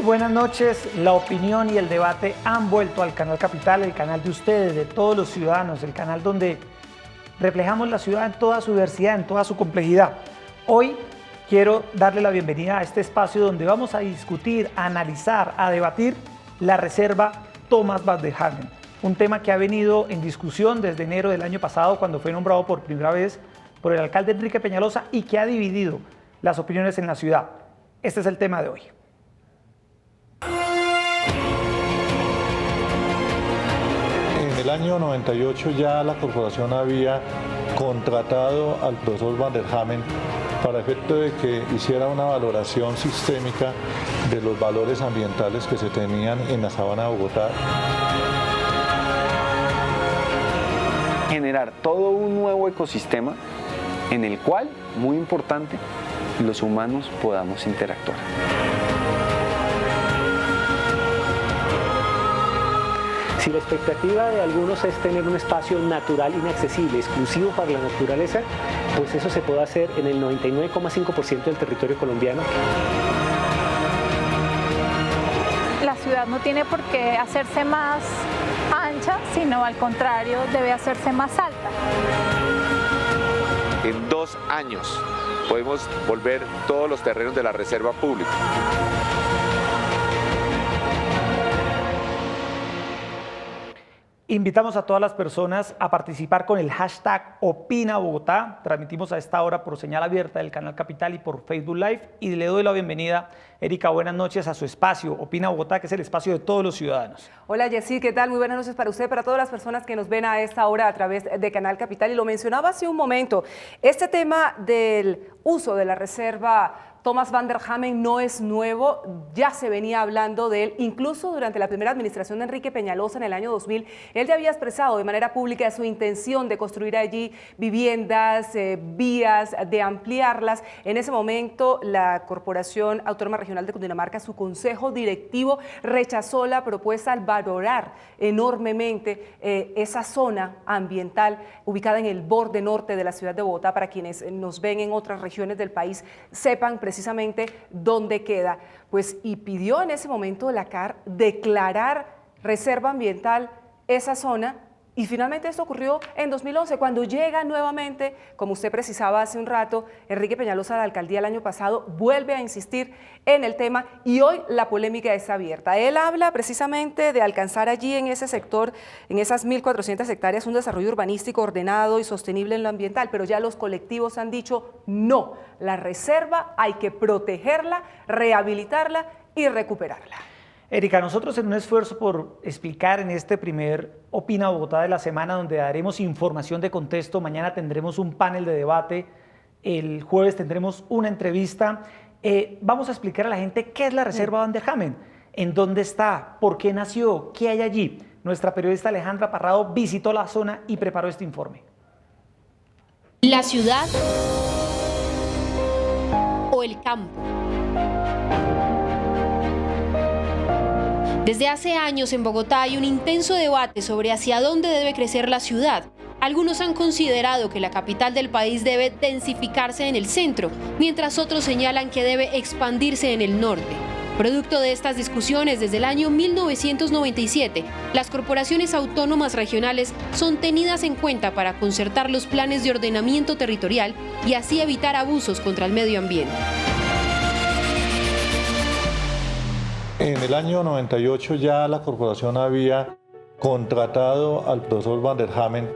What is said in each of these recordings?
buenas noches. La opinión y el debate han vuelto al Canal Capital, el canal de ustedes, de todos los ciudadanos, el canal donde reflejamos la ciudad en toda su diversidad, en toda su complejidad. Hoy quiero darle la bienvenida a este espacio donde vamos a discutir, a analizar, a debatir la reserva Thomas Van der Hamen, un tema que ha venido en discusión desde enero del año pasado, cuando fue nombrado por primera vez por el alcalde Enrique Peñalosa y que ha dividido las opiniones en la ciudad. Este es el tema de hoy. En el año 98 ya la corporación había contratado al profesor Van der Hamen para efecto de que hiciera una valoración sistémica de los valores ambientales que se tenían en la sabana de Bogotá. Generar todo un nuevo ecosistema en el cual, muy importante, los humanos podamos interactuar. Si la expectativa de algunos es tener un espacio natural inaccesible, exclusivo para la naturaleza, pues eso se puede hacer en el 99,5% del territorio colombiano. La ciudad no tiene por qué hacerse más ancha, sino al contrario, debe hacerse más alta. En 2 años podemos volver todos los terrenos de la reserva pública. Invitamos a todas las personas a participar con el hashtag #OpinaBogotá. Transmitimos a esta hora por señal abierta del Canal Capital y por Facebook Live. Y le doy la bienvenida, Erika, buenas noches, a su espacio Opina Bogotá, que es el espacio de todos los ciudadanos. Hola Jessy, ¿qué tal? Muy buenas noches para usted, para todas las personas que nos ven a esta hora a través de Canal Capital. Y lo mencionaba hace un momento, este tema del uso de la reserva Thomas Van der Hamen no es nuevo, ya se venía hablando de él, incluso durante la primera administración de Enrique Peñalosa en el año 2000, él ya había expresado de manera pública su intención de construir allí viviendas, vías, de ampliarlas. En ese momento la Corporación Autónoma Regional de Cundinamarca, su consejo directivo, rechazó la propuesta al valorar enormemente esa zona ambiental ubicada en el borde norte de la ciudad de Bogotá. Para quienes nos ven en otras regiones del país, sepan precisamente dónde queda, pues, y pidió en ese momento la CAR declarar reserva ambiental esa zona. Y finalmente esto ocurrió en 2011, cuando llega nuevamente, como usted precisaba hace un rato, Enrique Peñalosa a la alcaldía el año pasado, vuelve a insistir en el tema y hoy la polémica está abierta. Él habla precisamente de alcanzar allí en ese sector, en esas 1.400 hectáreas, un desarrollo urbanístico ordenado y sostenible en lo ambiental, pero ya los colectivos han dicho no, la reserva hay que protegerla, rehabilitarla y recuperarla. Erika, nosotros en un esfuerzo por explicar en este primer Opina Bogotá de la semana, donde daremos información de contexto, mañana tendremos un panel de debate, el jueves tendremos una entrevista, vamos a explicar a la gente qué es la reserva Van der Hamen, en dónde está, por qué nació, qué hay allí. Nuestra periodista Alejandra Parrado visitó la zona y preparó este informe. ¿La ciudad o el campo? Desde hace años en Bogotá hay un intenso debate sobre hacia dónde debe crecer la ciudad. Algunos han considerado que la capital del país debe densificarse en el centro, mientras otros señalan que debe expandirse en el norte. Producto de estas discusiones, desde el año 1997, las corporaciones autónomas regionales son tenidas en cuenta para concertar los planes de ordenamiento territorial y así evitar abusos contra el medio ambiente. En el año 98 ya la corporación había contratado al profesor Van der Hamen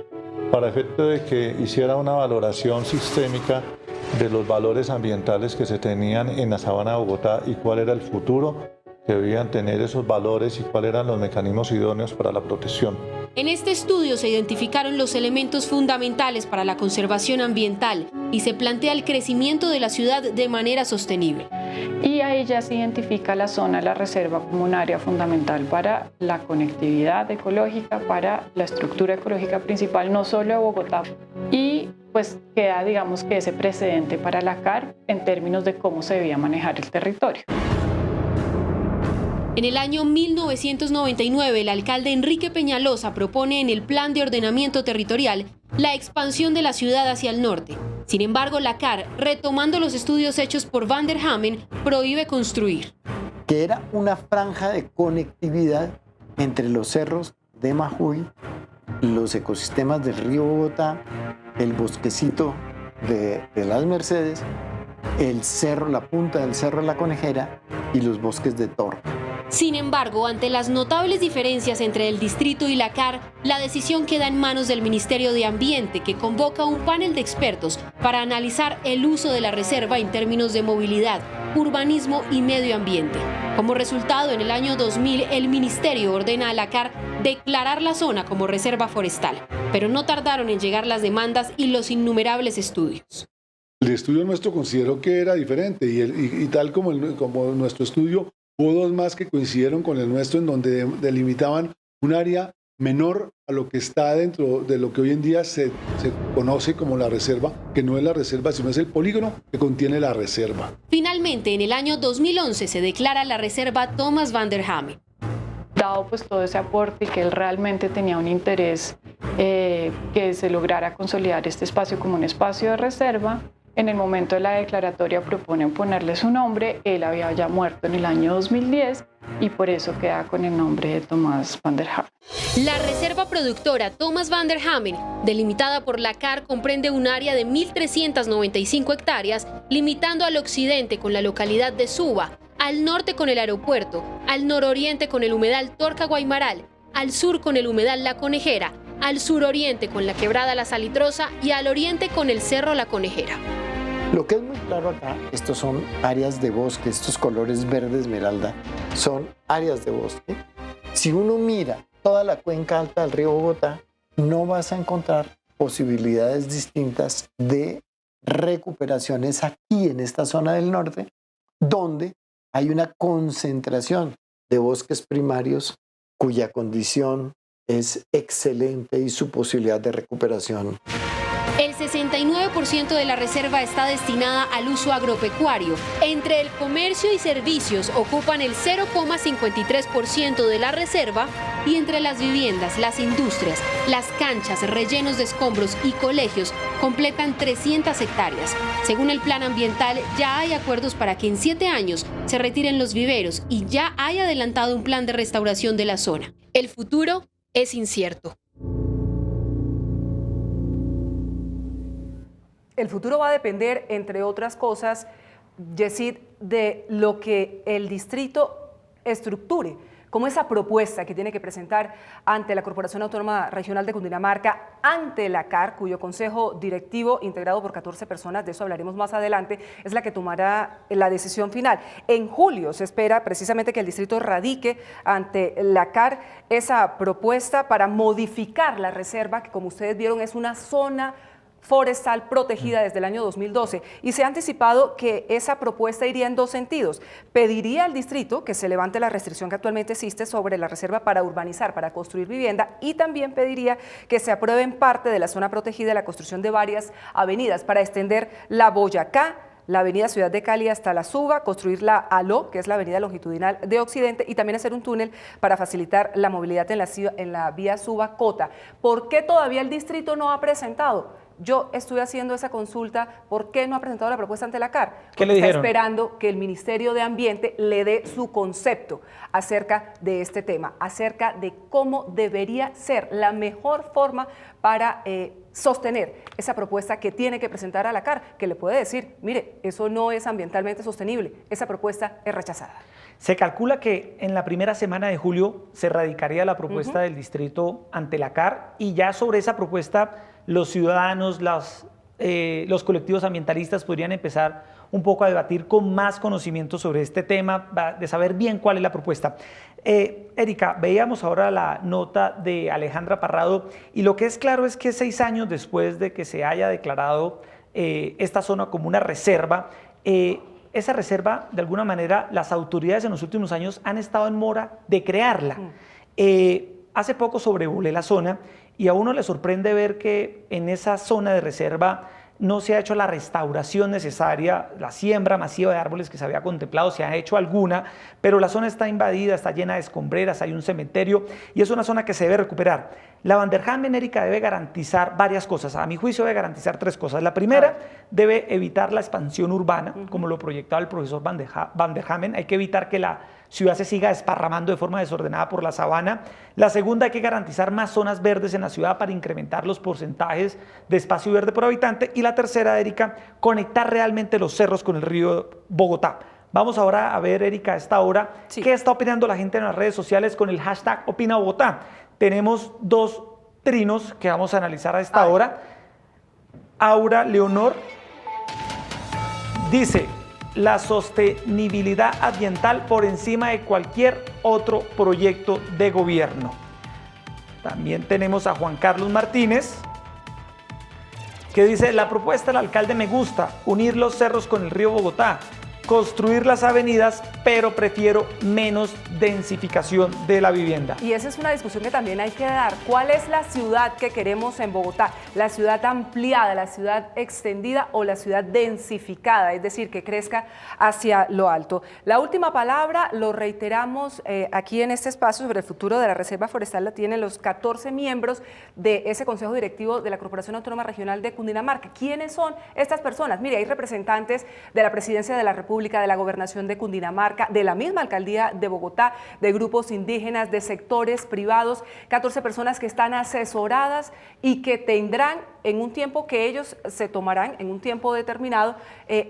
para efecto de que hiciera una valoración sistémica de los valores ambientales que se tenían en la sabana de Bogotá y cuál era el futuro que debían tener esos valores y cuáles eran los mecanismos idóneos para la protección. En este estudio se identificaron los elementos fundamentales para la conservación ambiental y se plantea el crecimiento de la ciudad de manera sostenible. Y ahí ya se identifica la zona, la reserva, como un área fundamental para la conectividad ecológica, para la estructura ecológica principal, no solo de Bogotá. Y pues queda, digamos, que ese precedente para la CAR en términos de cómo se debía manejar el territorio. En el año 1999, el alcalde Enrique Peñalosa propone en el Plan de Ordenamiento Territorial la expansión de la ciudad hacia el norte. Sin embargo, la CAR, retomando los estudios hechos por Van der Hamen, prohíbe construir. que era una franja de conectividad entre los cerros de Majuy, los ecosistemas del río Bogotá, el bosquecito de las Mercedes, el cerro, la punta del cerro de la Conejera y los bosques de Torca. Sin embargo, ante las notables diferencias entre el distrito y la CAR, la decisión queda en manos del Ministerio de Ambiente, que convoca un panel de expertos para analizar el uso de la reserva en términos de movilidad, urbanismo y medio ambiente. Como resultado, en el año 2000, el Ministerio ordena a la CAR declarar la zona como reserva forestal, pero no tardaron en llegar las demandas y los innumerables estudios. El estudio nuestro consideró que era diferente y tal como nuestro estudio, hubo dos más que coincidieron con el nuestro en donde delimitaban un área menor a lo que está dentro de lo que hoy en día se conoce como la reserva, que no es la reserva, sino es el polígono que contiene la reserva. Finalmente, en el año 2011 se declara la reserva Thomas van der Hamen. Dado pues todo ese aporte y que él realmente tenía un interés que se lograra consolidar este espacio como un espacio de reserva, en el momento de la declaratoria proponen ponerle su nombre. Él había ya muerto en el año 2010 y por eso queda con el nombre de Thomas van der Hamen. La reserva productora Thomas van der Hamen, delimitada por la CAR, comprende un área de 1.395 hectáreas, limitando al occidente con la localidad de Suba, al norte con el aeropuerto, al nororiente con el humedal Torca Guaymaral, al sur con el humedal La Conejera, al suroriente con la quebrada La Salitrosa y al oriente con el cerro La Conejera. Lo que es muy claro acá, estos son áreas de bosque, estos colores verde esmeralda son áreas de bosque. Si uno mira toda la cuenca alta del río Bogotá, no vas a encontrar posibilidades distintas de recuperaciones aquí en esta zona del norte, donde hay una concentración de bosques primarios cuya condición es excelente y su posibilidad de recuperación. El 69% de la reserva está destinada al uso agropecuario. Entre el comercio y servicios ocupan el 0,53% de la reserva y entre las viviendas, las industrias, las canchas, rellenos de escombros y colegios completan 300 hectáreas. Según el plan ambiental, ya hay acuerdos para que en 7 años se retiren los viveros y ya hay adelantado un plan de restauración de la zona. El futuro es incierto. El futuro va a depender, entre otras cosas, Yesid, de lo que el distrito estructure, como esa propuesta que tiene que presentar ante la Corporación Autónoma Regional de Cundinamarca, ante la CAR, cuyo consejo directivo, integrado por 14 personas, de eso hablaremos más adelante, es la que tomará la decisión final. En julio se espera precisamente que el distrito radique ante la CAR esa propuesta para modificar la reserva, que como ustedes vieron es una zona forestal protegida desde el año 2012, y se ha anticipado que esa propuesta iría en dos sentidos. Pediría al distrito que se levante la restricción que actualmente existe sobre la reserva para urbanizar, para construir vivienda, y también pediría que se apruebe en parte de la zona protegida la construcción de varias avenidas para extender la Boyacá, la avenida Ciudad de Cali hasta la Suba, construir la ALO, que es la avenida longitudinal de Occidente, y también hacer un túnel para facilitar la movilidad en la vía Suba-Cota. ¿Por qué todavía el distrito no ha presentado? Yo estuve haciendo esa consulta, ¿por qué no ha presentado la propuesta ante la CAR? ¿Qué le dijeron? Está esperando que el Ministerio de Ambiente le dé su concepto acerca de este tema, acerca de cómo debería ser la mejor forma para sostener esa propuesta que tiene que presentar a la CAR, que le puede decir, mire, eso no es ambientalmente sostenible, esa propuesta es rechazada. Se calcula que en la primera semana de julio se radicaría la propuesta del distrito ante la CAR, y ya sobre esa propuesta los ciudadanos, los colectivos ambientalistas podrían empezar un poco a debatir con más conocimiento sobre este tema, de saber bien cuál es la propuesta. Erika, veíamos ahora la nota de Alejandra Parrado, y lo que es claro es que 6 años después de que se haya declarado esta zona como una reserva, esa reserva, de alguna manera, las autoridades en los últimos años han estado en mora de crearla. Hace poco sobrevolé la zona y a uno le sorprende ver que en esa zona de reserva no se ha hecho la restauración necesaria, la siembra masiva de árboles que se había contemplado, se ha hecho alguna, pero la zona está invadida, está llena de escombreras, hay un cementerio y es una zona que se debe recuperar. La Van der Hamen, Erika, debe garantizar varias cosas. A mi juicio debe garantizar 3 cosas. La primera, debe evitar la expansión urbana, como lo proyectaba el profesor Van der Hamen. Hay que evitar que la ciudad se siga desparramando de forma desordenada por la sabana. La segunda, hay que garantizar más zonas verdes en la ciudad para incrementar los porcentajes de espacio verde por habitante. Y la tercera, Erika, conectar realmente los cerros con el río Bogotá. Vamos ahora a ver, Erika, a esta hora, qué está opinando la gente en las redes sociales con el hashtag Opina Bogotá. Tenemos dos trinos que vamos a analizar a esta hora. Aura Leonor dice: la sostenibilidad ambiental por encima de cualquier otro proyecto de gobierno. También tenemos a Juan Carlos Martínez, que dice: la propuesta del alcalde me gusta, unir los cerros con el río Bogotá, construir las avenidas, pero prefiero menos densificación de la vivienda. Y esa es una discusión que también hay que dar. ¿Cuál es la ciudad que queremos en Bogotá? ¿La ciudad ampliada, la ciudad extendida o la ciudad densificada? Es decir, que crezca hacia lo alto. La última palabra, lo reiteramos aquí en este espacio sobre el futuro de la Reserva Forestal, la tienen los 14 miembros de ese Consejo Directivo de la Corporación Autónoma Regional de Cundinamarca. ¿Quiénes son estas personas? Mire, hay representantes de la Presidencia de la República, de la Gobernación de Cundinamarca, de la misma Alcaldía de Bogotá, de grupos indígenas, de sectores privados, 14 personas que están asesoradas y que tendrán en un tiempo que ellos se tomarán, en un tiempo determinado,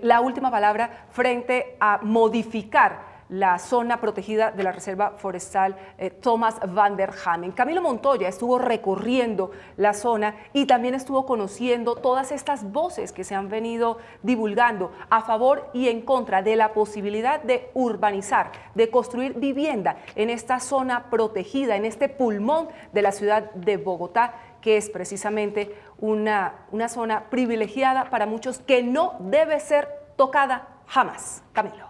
la última palabra frente a modificar la zona protegida de la Reserva Forestal Thomas van der Hamen. Camilo Montoya estuvo recorriendo la zona y también estuvo conociendo todas estas voces que se han venido divulgando a favor y en contra de la posibilidad de urbanizar, de construir vivienda en esta zona protegida, en este pulmón de la ciudad de Bogotá, que es precisamente una zona privilegiada para muchos que no debe ser tocada jamás. Camilo.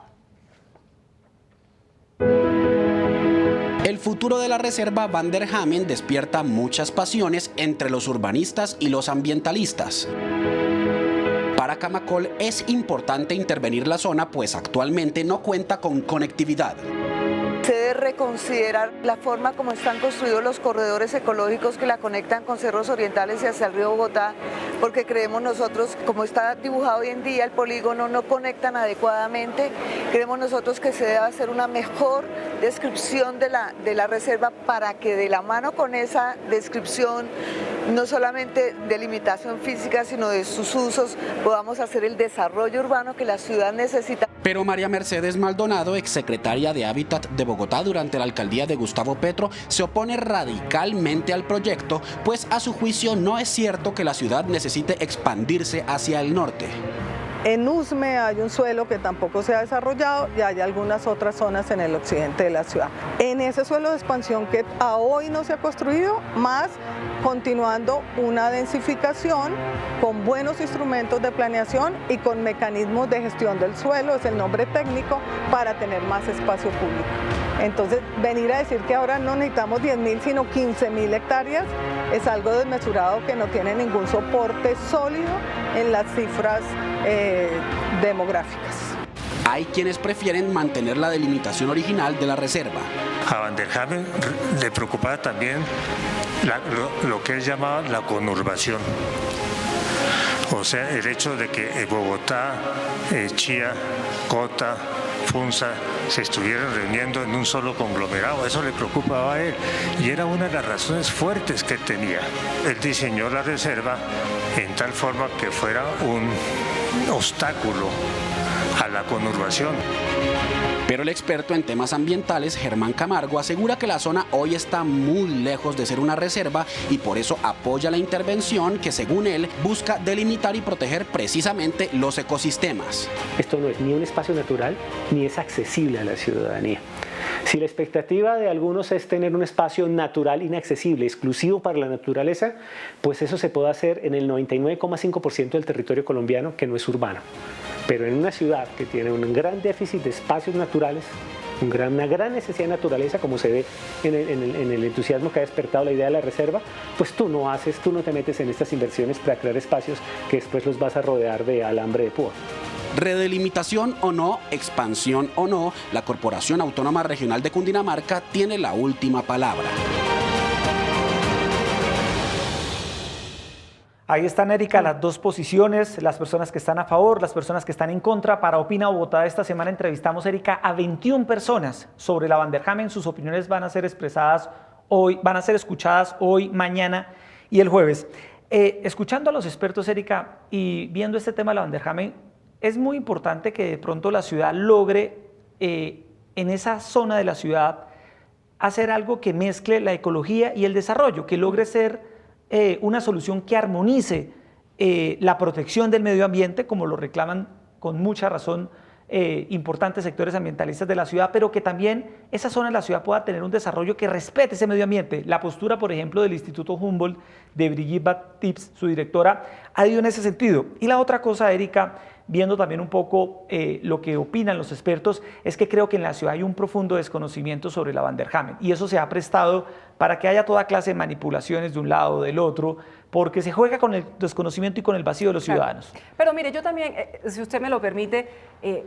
El futuro de la Reserva Van der Hamen despierta muchas pasiones entre los urbanistas y los ambientalistas. Para Camacol es importante intervenir la zona, pues actualmente no cuenta con conectividad. Se debe reconsiderar la forma como están construidos los corredores ecológicos que la conectan con cerros orientales y hacia el río Bogotá, porque creemos nosotros, como está dibujado hoy en día el polígono, no conectan adecuadamente. Creemos nosotros que se debe hacer una mejor descripción de la reserva para que de la mano con esa descripción, no solamente de limitación física, sino de sus usos, podamos hacer el desarrollo urbano que la ciudad necesita. Pero María Mercedes Maldonado, exsecretaria de Hábitat de Bogotá durante la alcaldía de Gustavo Petro, se opone radicalmente al proyecto, pues a su juicio no es cierto que la ciudad necesite expandirse hacia el norte. En Usme hay un suelo que tampoco se ha desarrollado y hay algunas otras zonas en el occidente de la ciudad. En ese suelo de expansión que a hoy no se ha construido, más continuando una densificación con buenos instrumentos de planeación y con mecanismos de gestión del suelo, es el nombre técnico, para tener más espacio público. Entonces, venir a decir que ahora no necesitamos 10.000 sino 15.000 hectáreas es algo desmesurado que no tiene ningún soporte sólido en las cifras demográficas. Hay quienes prefieren mantener la delimitación original de la reserva. A Van der Hamen le preocupaba también lo que él llamaba la conurbación. O sea, el hecho de que Bogotá, Chía, Cota, Funza se estuvieran reuniendo en un solo conglomerado. Eso le preocupaba a él y era una de las razones fuertes que él tenía. Él diseñó la reserva en tal forma que fuera un obstáculo a la conurbación. Pero el experto en temas ambientales, Germán Camargo, asegura que la zona hoy está muy lejos de ser una reserva y por eso apoya la intervención que, según él, busca delimitar y proteger precisamente los ecosistemas. Esto no es ni un espacio natural ni es accesible a la ciudadanía. Si la expectativa de algunos es tener un espacio natural inaccesible, exclusivo para la naturaleza, pues eso se puede hacer en el 99,5% del territorio colombiano que no es urbano. Pero en una ciudad que tiene un gran déficit de espacios naturales, una gran necesidad de naturaleza, como se ve en el entusiasmo que ha despertado la idea de la reserva, pues tú no te metes en estas inversiones para crear espacios que después los vas a rodear de alambre de púa. Redelimitación o no, expansión o no, la Corporación Autónoma Regional de Cundinamarca tiene la última palabra. Ahí están, Erika, las dos posiciones, las personas que están a favor, las personas que están en contra. Para Opina Bogotá esta semana entrevistamos, Erika, a 21 personas sobre la Van der Hamen. Sus opiniones van a ser expresadas hoy, van a ser escuchadas hoy, mañana y el jueves. Escuchando a los expertos, Erika, y viendo este tema de la Van der Hamen, es muy importante que de pronto la ciudad logre en esa zona de la ciudad hacer algo que mezcle la ecología y el desarrollo, que logre ser una solución que armonice la protección del medio ambiente, como lo reclaman con mucha razón importantes sectores ambientalistas de la ciudad, pero que también esa zona de la ciudad pueda tener un desarrollo que respete ese medio ambiente. La postura, por ejemplo, del Instituto Humboldt, de Brigitte Baptiste, su directora, ha ido en ese sentido. Y la otra cosa, Erika, viendo también un poco lo que opinan los expertos, es que creo que en la ciudad hay un profundo desconocimiento sobre la Van der Hamen, y eso se ha prestado para que haya toda clase de manipulaciones de un lado o del otro, porque se juega con el desconocimiento y con el vacío de los ciudadanos. Pero mire, yo también, si usted me lo permite,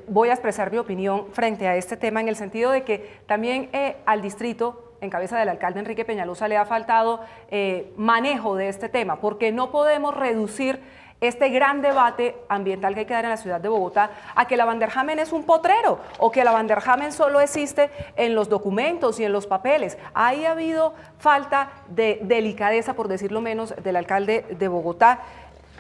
voy a expresar mi opinión frente a este tema, en el sentido de que también al distrito, en cabeza del alcalde Enrique Peñalosa, le ha faltado manejo de este tema, porque no podemos reducir este gran debate ambiental que hay que dar en la ciudad de Bogotá a que la Van der Hamen es un potrero o que la Van der Hamen solo existe en los documentos y en los papeles. Ahí ha habido falta de delicadeza, por decirlo menos, del alcalde de Bogotá.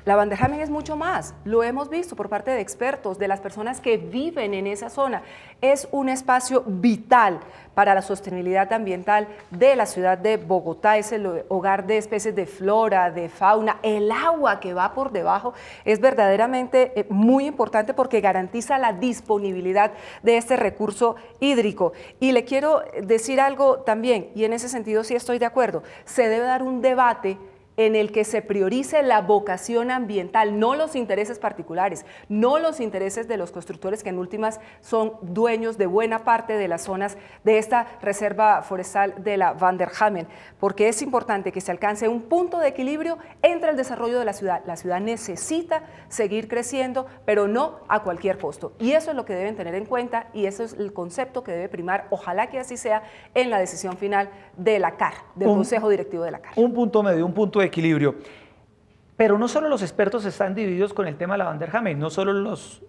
La Van der Hamen es mucho más, lo hemos visto por parte de expertos, de las personas que viven en esa zona. Es un espacio vital para la sostenibilidad ambiental de la ciudad de Bogotá, es el hogar de especies de flora, de fauna. El agua que va por debajo es verdaderamente muy importante porque garantiza la disponibilidad de este recurso hídrico. Y le quiero decir algo también, y en ese sentido sí estoy de acuerdo, se debe dar un debate en el que se priorice la vocación ambiental, no los intereses particulares, no los intereses de los constructores que en últimas son dueños de buena parte de las zonas de esta reserva forestal de la Van der Hamen, porque es importante que se alcance un punto de equilibrio entre el desarrollo de la ciudad. La ciudad necesita seguir creciendo, pero no a cualquier costo. Y eso es lo que deben tener en cuenta y eso es el concepto que debe primar, ojalá que así sea, en la decisión final de la CAR, del Consejo Directivo de la CAR. Un punto medio, un punto de equilibrio. Pero no solo los expertos están divididos con el tema de la Van der Hamen, no solo los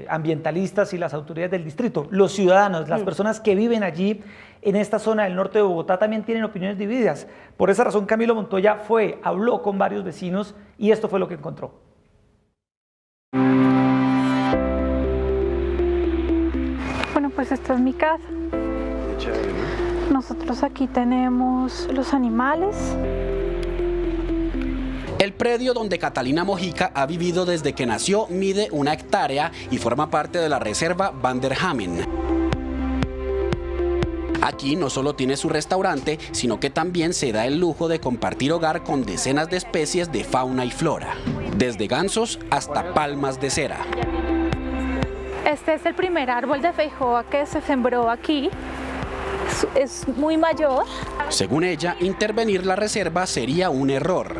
ambientalistas y las autoridades del distrito, los ciudadanos, las personas que viven allí en esta zona del norte de Bogotá también tienen opiniones divididas. Por esa razón Camilo Montoya habló con varios vecinos y esto fue lo que encontró. Bueno, pues esta es mi casa. Nosotros aquí tenemos los animales. El predio donde Catalina Mojica ha vivido desde que nació mide 1 hectárea y forma parte de la reserva Van der Hamen. Aquí no solo tiene su restaurante, sino que también se da el lujo de compartir hogar con decenas de especies de fauna y flora, desde gansos hasta palmas de cera. Este es el primer árbol de feijoa que se sembró aquí. Es muy mayor. Según ella, intervenir la reserva sería un error.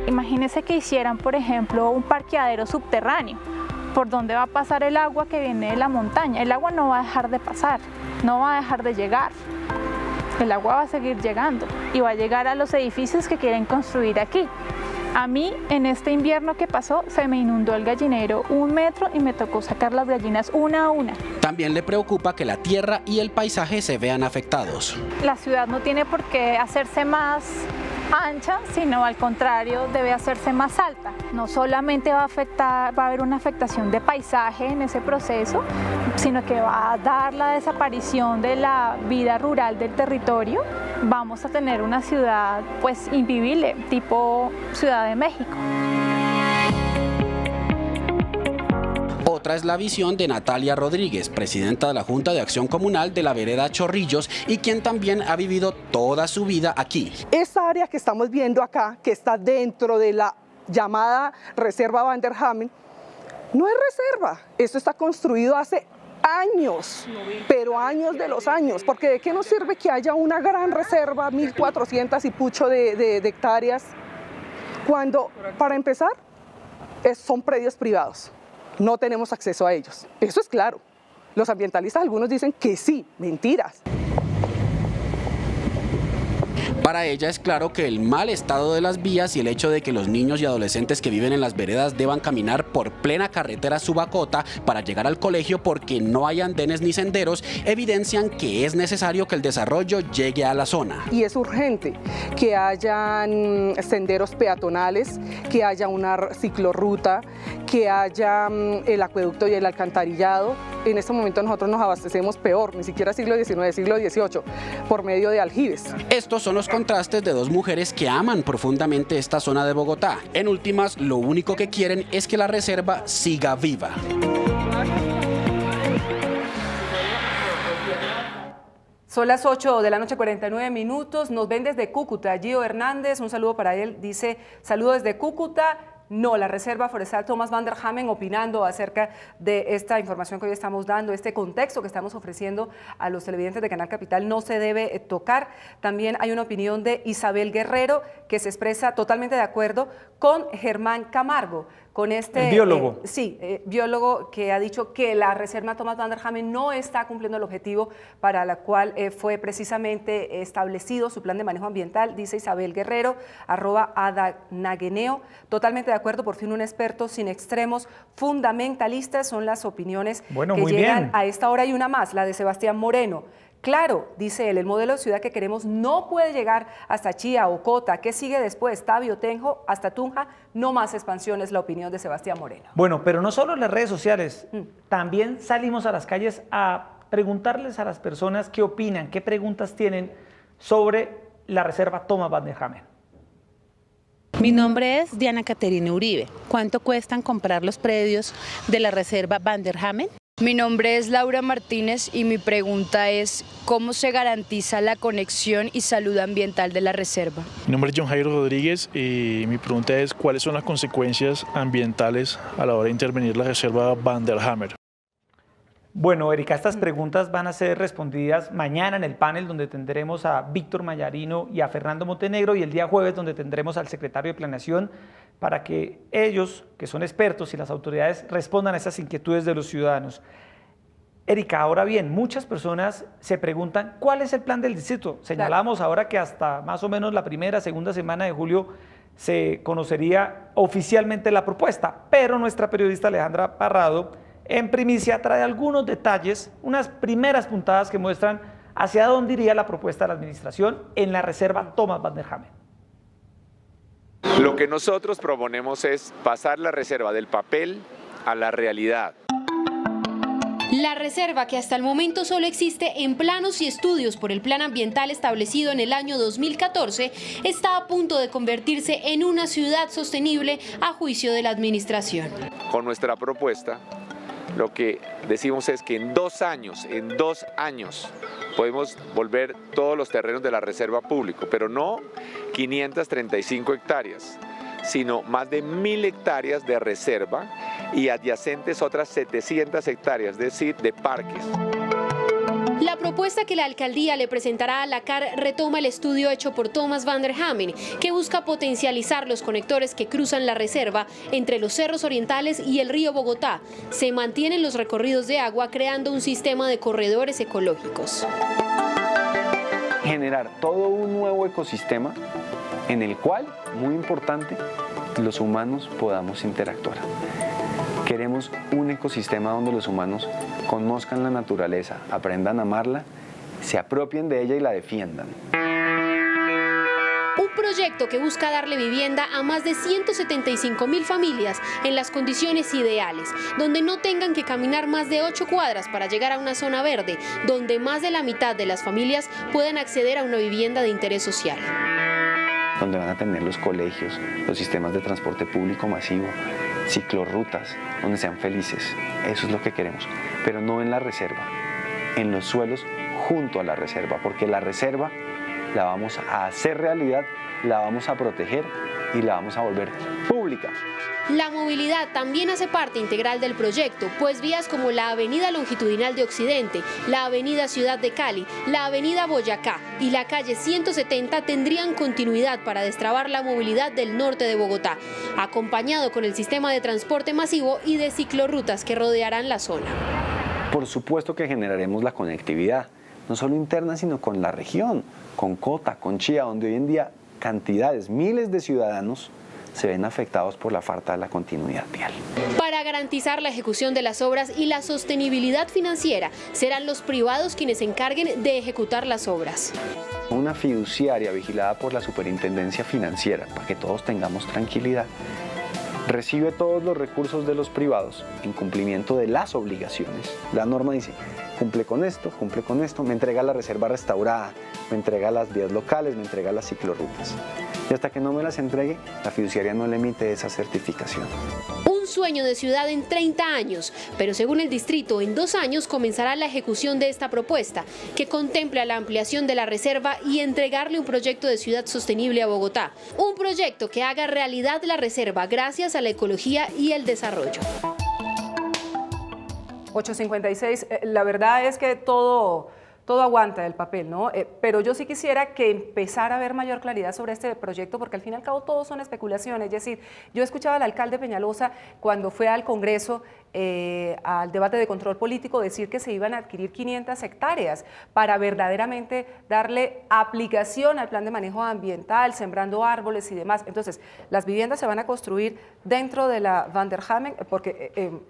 Imagínense que hicieran, por ejemplo, un parqueadero subterráneo, por donde va a pasar el agua que viene de la montaña. El agua no va a dejar de pasar, no va a dejar de llegar. El agua va a seguir llegando y va a llegar a los edificios que quieren construir aquí. A mí, en este invierno que pasó, se me inundó el gallinero 1 metro y me tocó sacar las gallinas una a una. También le preocupa que la tierra y el paisaje se vean afectados. La ciudad no tiene por qué hacerse más ancha, sino al contrario, debe hacerse más alta. No solamente va a haber una afectación de paisaje en ese proceso, sino que va a dar la desaparición de la vida rural del territorio. Vamos a tener una ciudad pues invivible, tipo Ciudad de México. Otra es la visión de Natalia Rodríguez, presidenta de la Junta de Acción Comunal de la vereda Chorrillos y quien también ha vivido toda su vida aquí. Esta área que estamos viendo acá, que está dentro de la llamada Reserva Van der Hamen, no es reserva. Esto está construido hace años, pero años de los años, porque ¿de qué nos sirve que haya una gran reserva, 1.400 y pucho de hectáreas, cuando, para empezar, son predios privados? No tenemos acceso a ellos. Eso es claro. Los ambientalistas, algunos dicen que sí, mentiras. Para ella es claro que el mal estado de las vías y el hecho de que los niños y adolescentes que viven en las veredas deban caminar por plena carretera subacota para llegar al colegio porque no hay andenes ni senderos, evidencian que es necesario que el desarrollo llegue a la zona. Y es urgente que hayan senderos peatonales, que haya una ciclorruta, que haya el acueducto y el alcantarillado. En este momento nosotros nos abastecemos peor, ni siquiera siglo XIX, siglo XVIII, por medio de aljibes. Estos son los contrastes de dos mujeres que aman profundamente esta zona de Bogotá. En últimas, lo único que quieren es que la reserva siga viva. Son las 8 de la noche, 49 minutos. Nos ven desde Cúcuta. Gio Hernández, un saludo para él. Dice, saludo desde Cúcuta. No, la Reserva Forestal Thomas van der Hamen opinando acerca de esta información que hoy estamos dando, este contexto que estamos ofreciendo a los televidentes de Canal Capital no se debe tocar. También hay una opinión de Isabel Guerrero que se expresa totalmente de acuerdo con Germán Camargo, con este biólogo. Biólogo que ha dicho que la Reserva Thomas van der Hamen no está cumpliendo el objetivo para la cual fue precisamente establecido su plan de manejo ambiental, dice Isabel Guerrero, @adanagueneo, totalmente de acuerdo, por fin un experto sin extremos fundamentalistas, son las opiniones que llegan a esta hora. Y una más, la de Sebastián Moreno. Claro, dice él, el modelo de ciudad que queremos no puede llegar hasta Chía o Cota. ¿Qué sigue después? Tabio, Tenjo, hasta Tunja, no más expansión, es la opinión de Sebastián Moreno. Bueno, pero no solo en las redes sociales, también salimos a las calles a preguntarles a las personas qué opinan, qué preguntas tienen sobre la Reserva Thomas van der Hamen. Mi nombre es Diana Caterina Uribe. ¿Cuánto cuestan comprar los predios de la Reserva van der Hamen? Mi nombre es Laura Martínez y mi pregunta es ¿cómo se garantiza la conexión y salud ambiental de la reserva? Mi nombre es John Jairo Rodríguez y mi pregunta es ¿cuáles son las consecuencias ambientales a la hora de intervenir la Reserva van der Hamen? Bueno, Erika, estas preguntas van a ser respondidas mañana en el panel donde tendremos a Víctor Mayarino y a Fernando Montenegro, y el día jueves donde tendremos al secretario de Planeación para que ellos, que son expertos, y las autoridades respondan a esas inquietudes de los ciudadanos. Erika, ahora bien, muchas personas se preguntan ¿cuál es el plan del distrito? Señalamos ahora que hasta más o menos la primera, segunda semana de julio se conocería oficialmente la propuesta, pero nuestra periodista Alejandra Parrado en primicia trae algunos detalles, unas primeras puntadas que muestran hacia dónde iría la propuesta de la administración en la Reserva Thomas van der Hamen. Lo que nosotros proponemos es pasar la reserva del papel a la realidad. La reserva, que hasta el momento solo existe en planos y estudios por el plan ambiental establecido en el año 2014, está a punto de convertirse en una ciudad sostenible a juicio de la administración. Con nuestra propuesta, lo que decimos es que en 2 años, podemos volver todos los terrenos de la reserva público, pero no 535 hectáreas, sino más de 1000 hectáreas de reserva y adyacentes otras 700 hectáreas, es decir, de parques. La propuesta que la alcaldía le presentará a la CAR retoma el estudio hecho por Thomas van der Hamen, que busca potencializar los conectores que cruzan la reserva entre los cerros orientales y el río Bogotá. Se mantienen los recorridos de agua creando un sistema de corredores ecológicos. Generar todo un nuevo ecosistema en el cual, muy importante, los humanos podamos interactuar. Queremos un ecosistema donde los humanos conozcan la naturaleza, aprendan a amarla, se apropien de ella y la defiendan. Un proyecto que busca darle vivienda a más de 175.000 familias en las condiciones ideales, donde no tengan que caminar más de 8 cuadras para llegar a una zona verde, donde más de la mitad de las familias puedan acceder a una vivienda de interés social. Donde van a tener los colegios, los sistemas de transporte público masivo, ciclorrutas, donde sean felices. Eso es lo que queremos, pero no en la reserva, en los suelos junto a la reserva, porque la reserva la vamos a hacer realidad, la vamos a proteger y la vamos a volver pública. La movilidad también hace parte integral del proyecto, pues vías como la Avenida Longitudinal de Occidente, la Avenida Ciudad de Cali, la Avenida Boyacá y la calle 170 tendrían continuidad para destrabar la movilidad del norte de Bogotá, acompañado con el sistema de transporte masivo y de ciclorrutas que rodearán la zona. Por supuesto que generaremos la conectividad, no solo interna, sino con la región, con Cota, con Chía, donde hoy en día cantidades, miles de ciudadanos se ven afectados por la falta de la continuidad vial. Para garantizar la ejecución de las obras y la sostenibilidad financiera, serán los privados quienes se encarguen de ejecutar las obras. Una fiduciaria vigilada por la Superintendencia Financiera, para que todos tengamos tranquilidad, recibe todos los recursos de los privados en cumplimiento de las obligaciones. La norma dice, cumple con esto, me entrega la reserva restaurada, me entrega las vías locales, me entrega las ciclorrutas. Y hasta que no me las entregue, la fiduciaria no le emite esa certificación. Un sueño de ciudad en 30 años, pero según el distrito, en 2 años comenzará la ejecución de esta propuesta, que contempla la ampliación de la reserva y entregarle un proyecto de ciudad sostenible a Bogotá. Un proyecto que haga realidad la reserva gracias a la ecología y el desarrollo. 8:56, la verdad es que todo aguanta el papel, ¿no? Pero yo sí quisiera que empezara a haber mayor claridad sobre este proyecto, porque al fin y al cabo todo son especulaciones. Es decir, yo escuchaba al alcalde Peñalosa cuando fue al Congreso, al debate de control político, decir que se iban a adquirir 500 hectáreas para verdaderamente darle aplicación al plan de manejo ambiental, sembrando árboles y demás. Entonces, las viviendas se van a construir dentro de la Van der Hamen, porque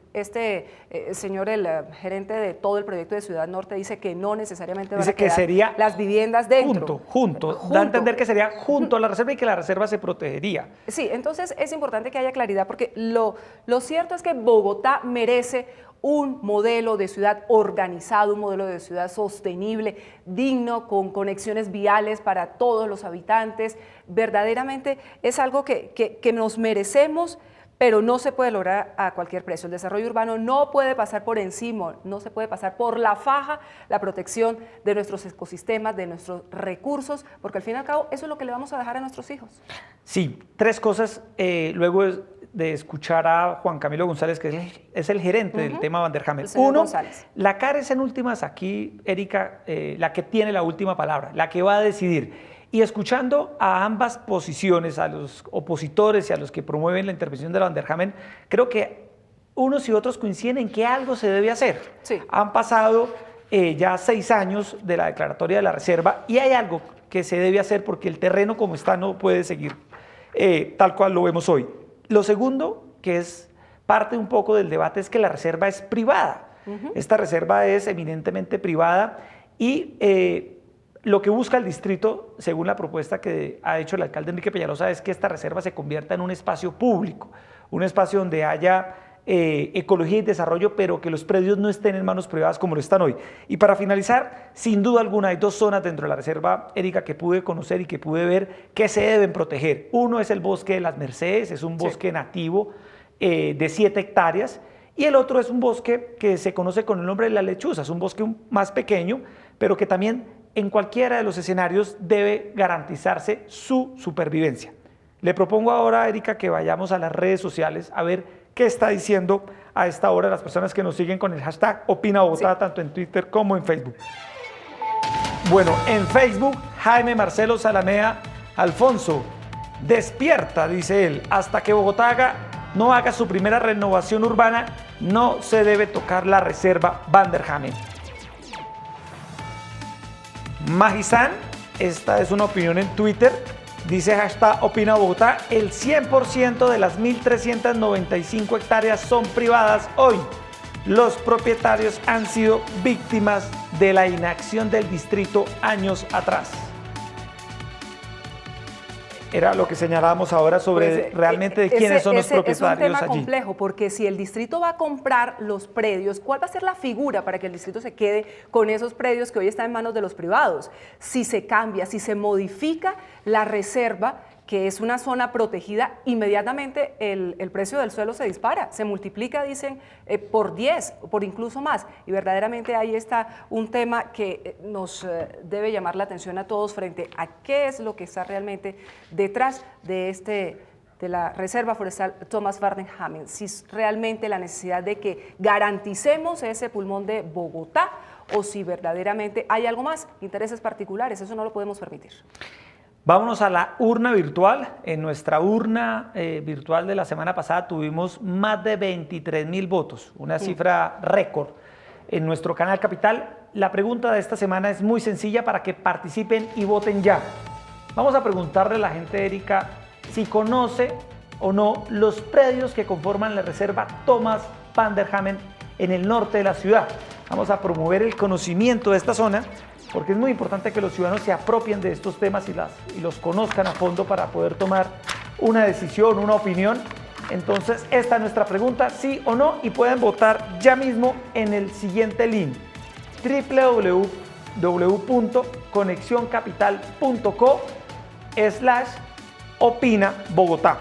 señor, el gerente de todo el proyecto de Ciudad Norte, dice que no necesariamente van a quedar sería las viviendas dentro. Junto. Da a entender que sería junto a la reserva y que la reserva se protegería. Sí, entonces es importante que haya claridad, porque lo cierto es que Bogotá merece un modelo de ciudad organizado, un modelo de ciudad sostenible, digno, con conexiones viales para todos los habitantes. Verdaderamente es algo que nos merecemos, pero no se puede lograr a cualquier precio. El desarrollo urbano no puede pasar por encima, no se puede pasar por la faja la protección de nuestros ecosistemas, de nuestros recursos, porque al fin y al cabo eso es lo que le vamos a dejar a nuestros hijos. Sí, 3 cosas luego de escuchar a Juan Camilo González, que es el gerente del tema Van der Hamen. Uno, la CAR es en últimas aquí, Erika, la que tiene la última palabra, la que va a decidir. Y escuchando a ambas posiciones, a los opositores y a los que promueven la intervención de la Van der Hamen, creo que unos y otros coinciden en que algo se debe hacer. Sí. Han pasado ya 6 años de la declaratoria de la reserva y hay algo que se debe hacer porque el terreno como está no puede seguir tal cual lo vemos hoy. Lo segundo, que es parte un poco del debate, es que la reserva es privada. Esta reserva es eminentemente privada y lo que busca el distrito, según la propuesta que ha hecho el alcalde Enrique Peñalosa, es que esta reserva se convierta en un espacio público, un espacio donde haya ecología y desarrollo, pero que los predios no estén en manos privadas como lo están hoy. Y para finalizar, sin duda alguna, hay 2 zonas dentro de la reserva, Erika, que pude conocer y que pude ver que se deben proteger. Uno es el bosque de las Mercedes, es un bosque nativo de 7 hectáreas, y el otro es un bosque que se conoce con el nombre de la lechuza, es un bosque más pequeño, pero que también en cualquiera de los escenarios debe garantizarse su supervivencia. Le propongo ahora, Erika, que vayamos a las redes sociales a ver qué está diciendo a esta hora las personas que nos siguen con el hashtag Opina Bogotá, tanto en Twitter como en Facebook. Bueno, en Facebook, Jaime Marcelo Salamea Alfonso, despierta, dice él, hasta que Bogotá no haga su primera renovación urbana, no se debe tocar la reserva Van der Hamen. Magizán, esta es una opinión en Twitter, dice hashtag Opina Bogotá, el 100% de las 1.395 hectáreas son privadas hoy. Los propietarios han sido víctimas de la inacción del distrito años atrás. Era lo que señalábamos ahora sobre realmente de quiénes son los propietarios allí. Es un tema complejo, porque si el distrito va a comprar los predios, ¿cuál va a ser la figura para que el distrito se quede con esos predios que hoy están en manos de los privados? Si se cambia, si se modifica la reserva, que es una zona protegida, inmediatamente el precio del suelo se dispara, se multiplica, dicen, por 10, por incluso más. Y verdaderamente ahí está un tema que nos debe llamar la atención a todos frente a qué es lo que está realmente detrás de la Reserva Forestal Thomas Van der Hamen. Si es realmente la necesidad de que garanticemos ese pulmón de Bogotá o si verdaderamente hay algo más, intereses particulares, eso no lo podemos permitir. Vámonos a la urna virtual. En nuestra urna virtual de la semana pasada tuvimos más de 23.000 votos, una cifra récord. en nuestro canal Capital. La pregunta de esta semana es muy sencilla para que participen y voten ya. Vamos a preguntarle a la gente, Erika, si conoce o no los predios que conforman la reserva Thomas van der Hamen en el norte de la ciudad. Vamos a promover el conocimiento de esta zona porque es muy importante que los ciudadanos se apropien de estos temas y los conozcan a fondo para poder tomar una decisión, una opinión. Entonces, esta es nuestra pregunta, sí o no, y pueden votar ya mismo en el siguiente link: www.conexioncapital.co/opina Bogotá.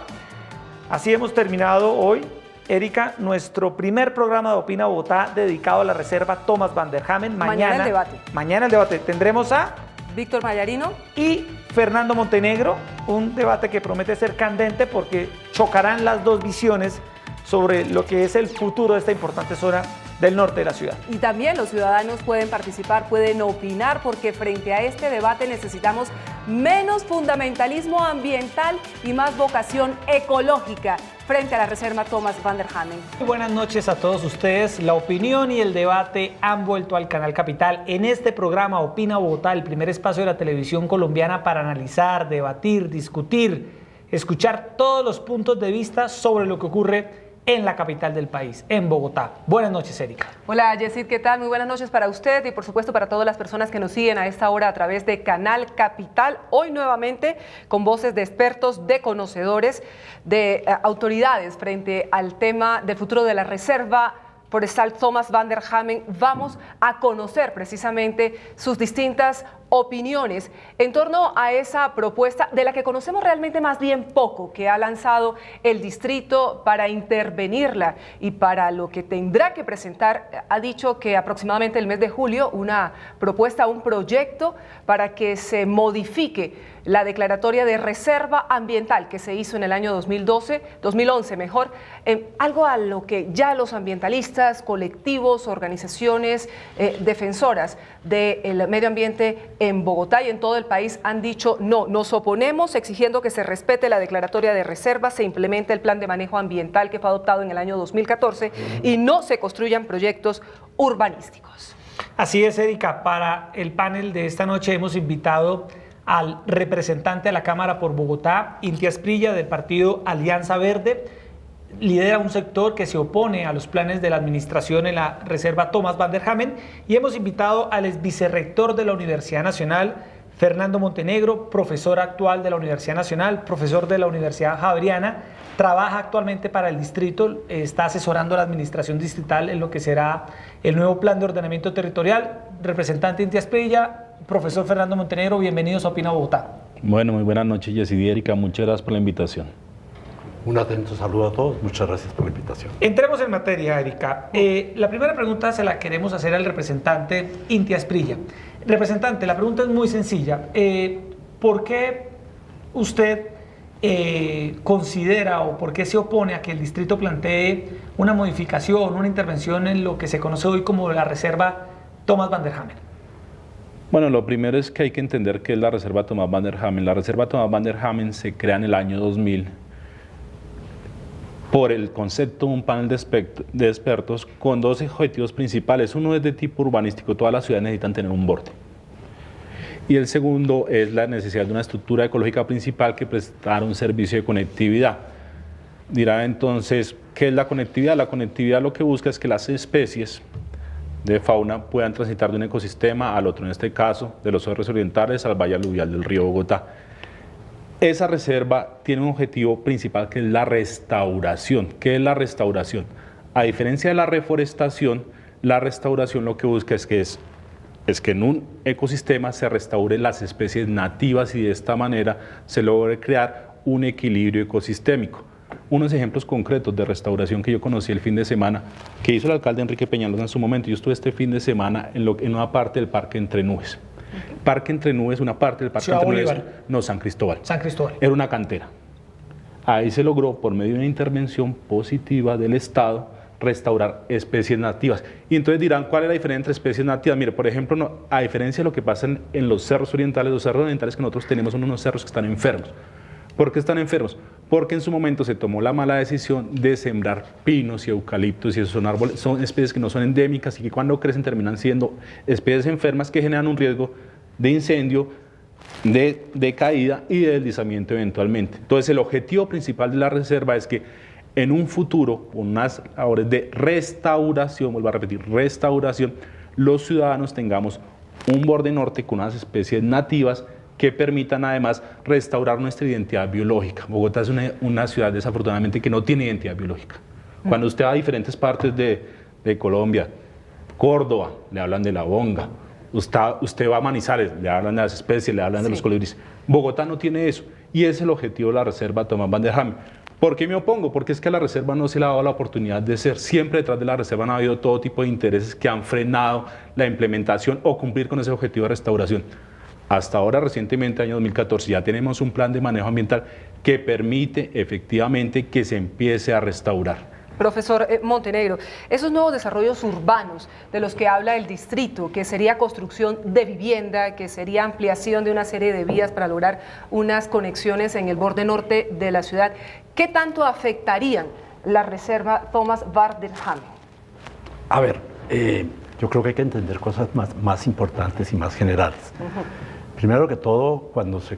Así hemos terminado hoy, Erika, nuestro primer programa de Opina Bogotá dedicado a la reserva Thomas van der Hamen. Mañana el debate. Mañana el debate. Tendremos a Víctor Mayarino y Fernando Montenegro, un debate que promete ser candente porque chocarán las dos visiones sobre lo que es el futuro de esta importante zona del norte de la ciudad. Y también los ciudadanos pueden participar, pueden opinar, porque frente a este debate necesitamos menos fundamentalismo ambiental y más vocación ecológica frente a la reserva Thomas van der Hamen. Muy buenas noches a todos ustedes. La opinión y el debate han vuelto al canal Capital. En este programa Opina Bogotá, el primer espacio de la televisión colombiana para analizar, debatir, discutir, escuchar todos los puntos de vista sobre lo que ocurre en la capital del país, en Bogotá. Buenas noches, Erika. Hola, Yesid, ¿qué tal? Muy buenas noches para usted y por supuesto para todas las personas que nos siguen a esta hora a través de Canal Capital. Hoy nuevamente con voces de expertos, de conocedores, de autoridades frente al tema del futuro de la reserva forestal Thomas van der Hamen. Vamos a conocer precisamente sus distintas opiniones en torno a esa propuesta de la que conocemos realmente más bien poco, que ha lanzado el distrito para intervenirla y para lo que tendrá que presentar. Ha dicho que aproximadamente el mes de julio una propuesta, un proyecto para que se modifique la declaratoria de reserva ambiental que se hizo en el año 2011 mejor, algo a lo que ya los ambientalistas, colectivos, organizaciones defensoras del medio ambiente en Bogotá y en todo el país han dicho no, nos oponemos, exigiendo que se respete la declaratoria de reserva, se implemente el plan de manejo ambiental que fue adoptado en el año 2014 y no se construyan proyectos urbanísticos. Así es, Erika. Para el panel de esta noche hemos invitado al representante de la Cámara por Bogotá, Inti Asprilla, del partido Alianza Verde. Lidera un sector que se opone a los planes de la administración en la reserva Thomas van der Hamen, y hemos invitado al exvicerrector de la Universidad Nacional, Fernando Montenegro, profesor actual de la Universidad Nacional, profesor de la Universidad Javeriana, trabaja actualmente para el distrito, está asesorando a la administración distrital en lo que será el nuevo plan de ordenamiento territorial. Representante Inti Asprilla, profesor Fernando Montenegro, bienvenidos a Opina Bogotá. Bueno, muy buenas noches, Yesid y Erika, muchas gracias por la invitación. Un atento saludo a todos, muchas gracias por la invitación. Entremos en materia, Erika. La primera pregunta se la queremos hacer al representante Inti Asprilla. Representante, la pregunta es muy sencilla. ¿Por qué usted considera o por qué se opone a que el distrito plantee una modificación, una intervención en lo que se conoce hoy como la reserva Thomas van der Hamen? Bueno, lo primero es que hay que entender qué es la reserva Thomas van der Hamen. La reserva Thomas van der Hamen se crea en el año 2000 por el concepto de un panel de expertos con dos objetivos principales. Uno es de tipo urbanístico, todas las ciudades necesitan tener un borde. Y el segundo es la necesidad de una estructura ecológica principal que prestara un servicio de conectividad. Dirá entonces, ¿qué es la conectividad? La conectividad lo que busca es que las especies de fauna puedan transitar de un ecosistema al otro, en este caso de los cerros orientales al valle aluvial del río Bogotá. Esa reserva tiene un objetivo principal que es la restauración. ¿Qué es la restauración? A diferencia de la reforestación, la restauración lo que busca es que en un ecosistema se restauren las especies nativas y de esta manera se logre crear un equilibrio ecosistémico. Unos ejemplos concretos de restauración que yo conocí el fin de semana, que hizo el alcalde Enrique Peñalosa en su momento. Yo estuve este fin de semana en una parte del Parque Entre Nubes. Parque Entre Nubes, una parte del Parque Entre Nubes, no, San Cristóbal. San Cristóbal. Era una cantera. Ahí se logró, por medio de una intervención positiva del Estado, restaurar especies nativas. Y entonces dirán, ¿cuál es la diferencia entre especies nativas? Mire, por ejemplo, a diferencia de lo que pasa en los cerros orientales que nosotros tenemos son unos cerros que están enfermos. ¿Por qué están enfermos? Porque en su momento se tomó la mala decisión de sembrar pinos y eucaliptos, y esos son árboles, son especies que no son endémicas y que cuando crecen terminan siendo especies enfermas que generan un riesgo de incendio, de caída y de deslizamiento eventualmente. Entonces el objetivo principal de la reserva es que en un futuro, con unas labores de restauración, vuelvo a repetir, restauración, los ciudadanos tengamos un borde norte con unas especies nativas que permitan además restaurar nuestra identidad biológica. Bogotá es una ciudad desafortunadamente que no tiene identidad biológica. Cuando usted va a diferentes partes de Colombia, Córdoba, le hablan de la bonga, usted va a Manizales, le hablan de las especies, le hablan de los colibríes. Bogotá no tiene eso, y ese es el objetivo de la reserva Tomás Van der Hamen. ¿Por qué me opongo? Porque es que a la reserva no se le ha dado la oportunidad de ser. Siempre detrás de la reserva han habido todo tipo de intereses que han frenado la implementación o cumplir con ese objetivo de restauración. Hasta ahora, recientemente, año 2014, ya tenemos un plan de manejo ambiental que permite efectivamente que se empiece a restaurar. Profesor Montenegro, esos nuevos desarrollos urbanos de los que habla el distrito, que sería construcción de vivienda, que sería ampliación de una serie de vías para lograr unas conexiones en el borde norte de la ciudad, ¿qué tanto afectarían la reserva Thomas Van der Hamen? A ver, yo creo que hay que entender cosas más importantes y más generales. Primero que todo, cuando se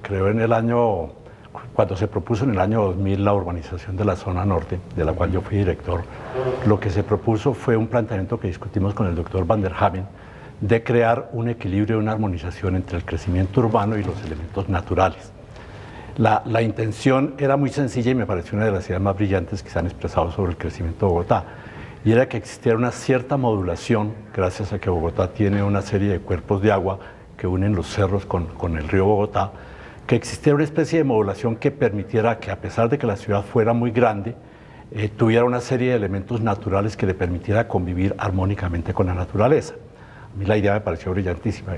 propuso en el año 2000 la urbanización de la zona norte, de la cual yo fui director, lo que se propuso fue un planteamiento que discutimos con el doctor Van der Hamen de crear un equilibrio y una armonización entre el crecimiento urbano y los elementos naturales. La intención era muy sencilla y me pareció una de las ideas más brillantes que se han expresado sobre el crecimiento de Bogotá, y era que existiera una cierta modulación, gracias a que Bogotá tiene una serie de cuerpos de agua que unen los cerros con el río Bogotá, que existiera una especie de modulación que permitiera que, a pesar de que la ciudad fuera muy grande, tuviera una serie de elementos naturales que le permitiera convivir armónicamente con la naturaleza. A mí la idea me pareció brillantísima.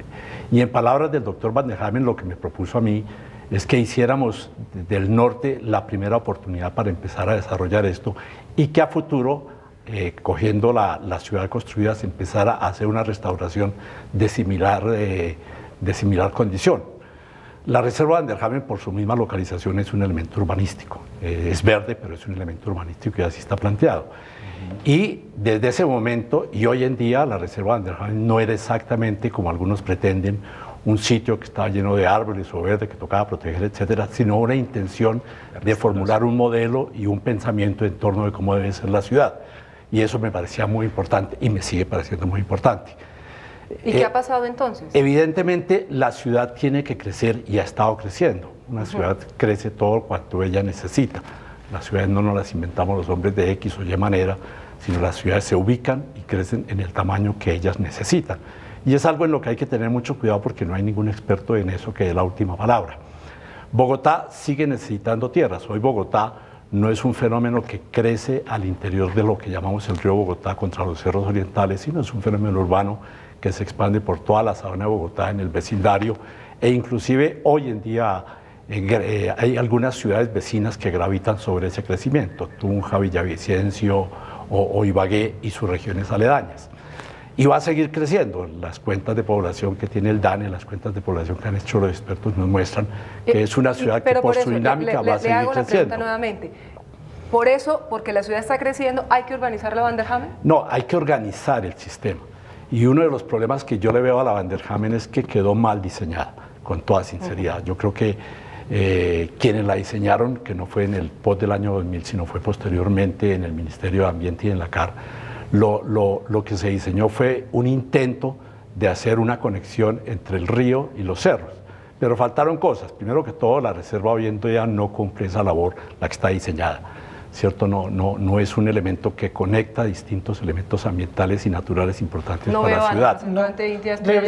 Y en palabras del doctor Van der Hamen, lo que me propuso a mí es que hiciéramos del norte la primera oportunidad para empezar a desarrollar esto, y que a futuro, cogiendo la ciudad construida, se empezara a hacer una restauración de similar condición. La reserva Van der Hamen, por su misma localización, es un elemento urbanístico. Es verde, pero es un elemento urbanístico y así está planteado. Y desde ese momento y hoy en día, la reserva Van der Hamen no era exactamente, como algunos pretenden, un sitio que estaba lleno de árboles o verde que tocaba proteger, etcétera, sino una intención de formular un modelo y un pensamiento en torno de cómo debe ser la ciudad. Y eso me parecía muy importante y me sigue pareciendo muy importante. ¿Y qué ha pasado entonces? Evidentemente la ciudad tiene que crecer y ha estado creciendo. Una ciudad crece todo cuanto ella necesita. Las ciudades no nos las inventamos los hombres de X o Y manera, sino las ciudades se ubican y crecen en el tamaño que ellas necesitan. Y es algo en lo que hay que tener mucho cuidado porque no hay ningún experto en eso que dé la última palabra. Bogotá sigue necesitando tierras. Hoy Bogotá no es un fenómeno que crece al interior de lo que llamamos el río Bogotá contra los cerros orientales, sino es un fenómeno urbano que se expande por toda la sabana de Bogotá, en el vecindario, e inclusive hoy en día hay algunas ciudades vecinas que gravitan sobre ese crecimiento, Tunja, Villavicencio o Ibagué y sus regiones aledañas. Y va a seguir creciendo. Las cuentas de población que tiene el DANE, las cuentas de población que han hecho los expertos nos muestran que es una ciudad que por su dinámica va a seguir creciendo. Le hago la pregunta nuevamente. Por eso, porque la ciudad está creciendo, ¿hay que urbanizar la Van der Hamen? No, hay que organizar el sistema. Y uno de los problemas que yo le veo a la Van der Hamen es que quedó mal diseñada, con toda sinceridad. Yo creo que quienes la diseñaron, que no fue en el POT del año 2000, sino fue posteriormente en el Ministerio de Ambiente y en la CAR, lo que se diseñó fue un intento de hacer una conexión entre el río y los cerros. Pero faltaron cosas. Primero que todo, la reserva hoy en día no cumple esa labor, la que está diseñada. ¿Cierto? No es un elemento que conecta distintos elementos ambientales y naturales importantes para la ciudad.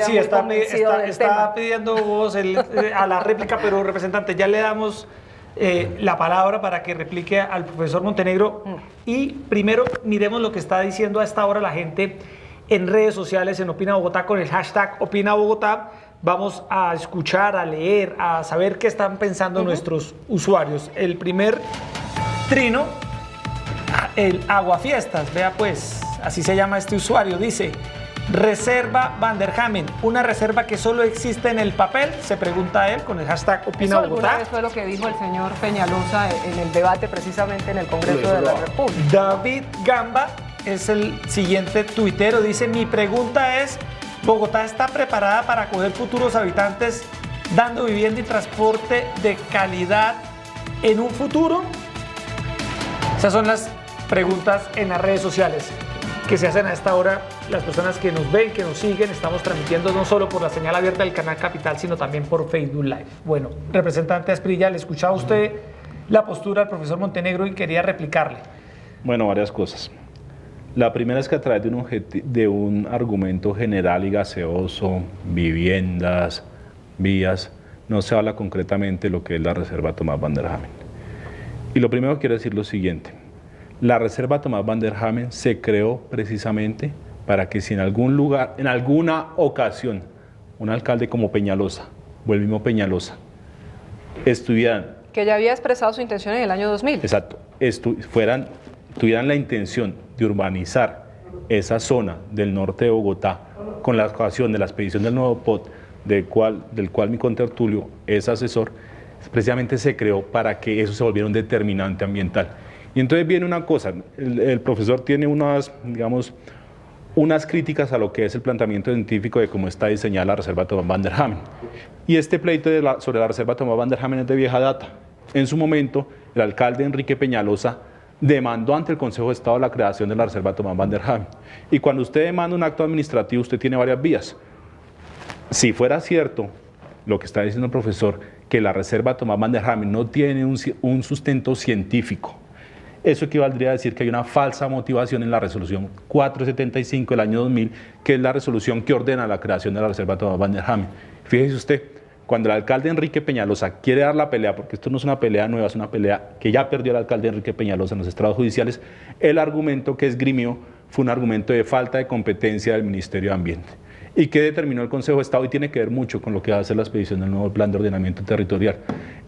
Sí, está pidiendo voz a la réplica, pero representante, ya le damos la palabra para que replique al profesor Montenegro. Y primero miremos lo que está diciendo a esta hora la gente en redes sociales, en Opina Bogotá, con el hashtag Opina Bogotá. Vamos a escuchar, a leer, a saber qué están pensando nuestros usuarios. El primer trino, el Aguafiestas, vea pues, así se llama este usuario, dice: Reserva Van der Hamen, una reserva que solo existe en el papel, se pregunta él con el hashtag Opina Eso alguna Bogotá. vez fue lo que dijo el señor Peñalosa en el debate precisamente en el Congreso de la República. David Gamba es el siguiente tuitero, dice: mi pregunta es, ¿Bogotá está preparada para acoger futuros habitantes dando vivienda y transporte de calidad en un futuro? Esas son las preguntas en las redes sociales que se hacen a esta hora. Las personas que nos ven, que nos siguen, estamos transmitiendo no solo por la señal abierta del canal Capital, sino también por Facebook Live. Bueno, representante Asprilla, le escuchaba usted la postura del profesor Montenegro y quería replicarle. Bueno, varias cosas. La primera es que a través de un argumento general y gaseoso, viviendas, vías, no se habla concretamente de lo que es la Reserva Tomás Van der Hamen. Y lo primero que quiero decir lo siguiente: la Reserva Tomás Van der Hamen se creó precisamente para que si en algún lugar, en alguna ocasión, un alcalde como Peñalosa o el mismo Peñalosa estuvieran... Que ya había expresado su intención en el año 2000. Exacto, tuvieran la intención de urbanizar esa zona del norte de Bogotá con la ocasión de la expedición del nuevo POT, del cual mi contertulio es asesor, precisamente se creó para que eso se volviera un determinante ambiental. Y entonces viene una cosa, el profesor tiene unas críticas a lo que es el planteamiento científico de cómo está diseñada la Reserva Tomás Van der Hamen. Y este pleito sobre la Reserva Tomás Van der Hamen es de vieja data. En su momento, el alcalde Enrique Peñalosa demandó ante el Consejo de Estado la creación de la Reserva Tomás Van der Hamen. Y cuando usted demanda un acto administrativo, usted tiene varias vías. Si fuera cierto lo que está diciendo el profesor, que la Reserva Tomás Van der Hamen no tiene un sustento científico, eso equivaldría a decir que hay una falsa motivación en la resolución 475 del año 2000, que es la resolución que ordena la creación de la Reserva Tomás Van der Hamen. Fíjese usted, cuando el alcalde Enrique Peñalosa quiere dar la pelea, porque esto no es una pelea nueva, es una pelea que ya perdió el alcalde Enrique Peñalosa en los estrados judiciales, el argumento que esgrimió fue un argumento de falta de competencia del Ministerio de Ambiente. ¿Y qué determinó el Consejo de Estado? Y tiene que ver mucho con lo que va a hacer la expedición del nuevo Plan de Ordenamiento Territorial.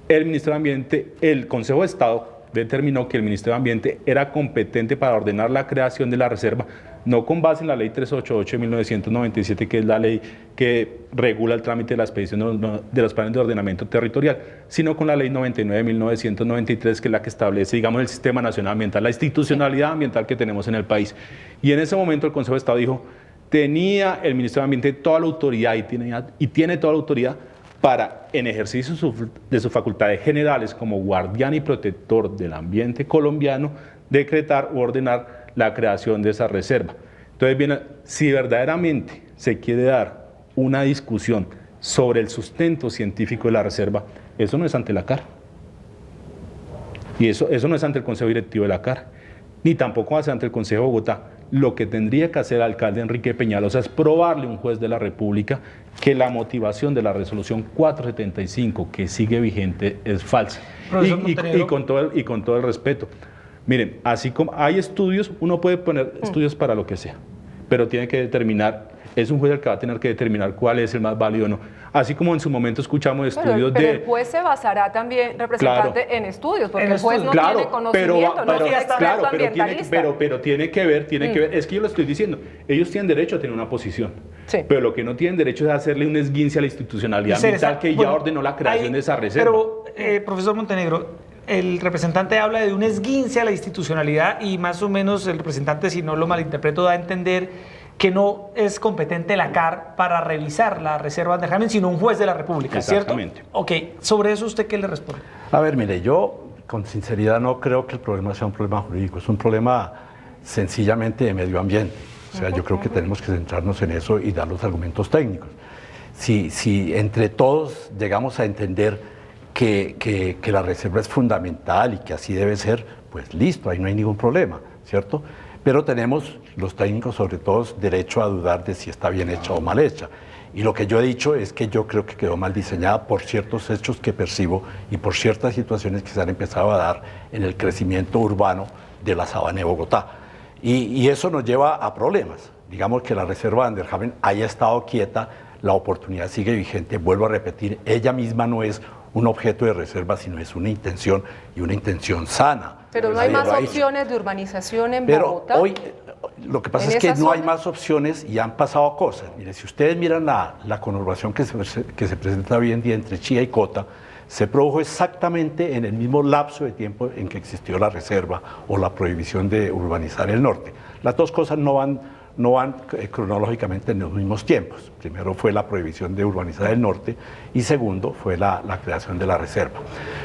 El Ministerio de Ambiente, el Consejo de Estado determinó que el Ministerio de Ambiente era competente para ordenar la creación de la reserva, no con base en la Ley 388 de 1997, que es la ley que regula el trámite de la expedición de los planes de ordenamiento territorial, sino con la Ley 99 de 1993, que es la que establece, digamos, el Sistema Nacional Ambiental, la institucionalidad ambiental que tenemos en el país. Y en ese momento el Consejo de Estado dijo, tenía el Ministerio de Ambiente toda la autoridad y tiene toda la autoridad para, en ejercicio de sus facultades generales como guardián y protector del ambiente colombiano, decretar u ordenar la creación de esa reserva. Entonces, bien, si verdaderamente se quiere dar una discusión sobre el sustento científico de la reserva, eso no es ante la CAR. Y eso no es ante el Consejo Directivo de la CAR, ni tampoco es ante el Consejo de Bogotá. Lo que tendría que hacer el alcalde Enrique Peñalosa es probarle a un juez de la República que la motivación de la resolución 475, que sigue vigente, es falsa. Y con todo el respeto. Miren, así como hay estudios, uno puede poner estudios para lo que sea, pero tiene que determinar, es un juez el que va a tener que determinar cuál es el más válido o no. Así como en su momento escuchamos estudios pero el juez se basará también, representante, en estudios, porque el juez no tiene conocimiento, no tiene experto ambientalista. Pero tiene que ver, es que yo lo estoy diciendo, ellos tienen derecho a tener una posición, pero lo que no tienen derecho es hacerle un esguince a la institucionalidad ambiental que ya ordenó la creación de esa reserva. Pero, profesor Montenegro, el representante habla de un esguince a la institucionalidad y más o menos el representante, si no lo malinterpreto, da a entender que no es competente la CAR para revisar la Reserva Van der Hamen, sino un juez de la República, ¿cierto? Exactamente. Ok, sobre eso, ¿usted qué le responde? A ver, mire, yo con sinceridad no creo que el problema sea un problema jurídico, es un problema sencillamente de medio ambiente. O sea, yo creo que tenemos que centrarnos en eso y dar los argumentos técnicos. Si entre todos llegamos a entender que la reserva es fundamental y que así debe ser, pues listo, ahí no hay ningún problema, ¿cierto? Pero tenemos, los técnicos sobre todo, derecho a dudar de si está bien hecha o mal hecha. Y lo que yo he dicho es que yo creo que quedó mal diseñada por ciertos hechos que percibo y por ciertas situaciones que se han empezado a dar en el crecimiento urbano de la sabana de Bogotá. Y eso nos lleva a problemas. Digamos que la Reserva Van der Hamen haya estado quieta, la oportunidad sigue vigente, vuelvo a repetir, ella misma no es un objeto de reserva, sino es una intención y una intención sana. Pero no hay más opciones de urbanización en Bogotá. Hoy lo que pasa es que no hay más opciones y han pasado cosas. Mire, si ustedes miran la conurbación que se presenta hoy en día entre Chía y Cota, se produjo exactamente en el mismo lapso de tiempo en que existió la reserva o la prohibición de urbanizar el norte. Las dos cosas no van cronológicamente en los mismos tiempos. Primero fue la prohibición de urbanizar el norte y segundo fue la creación de la reserva.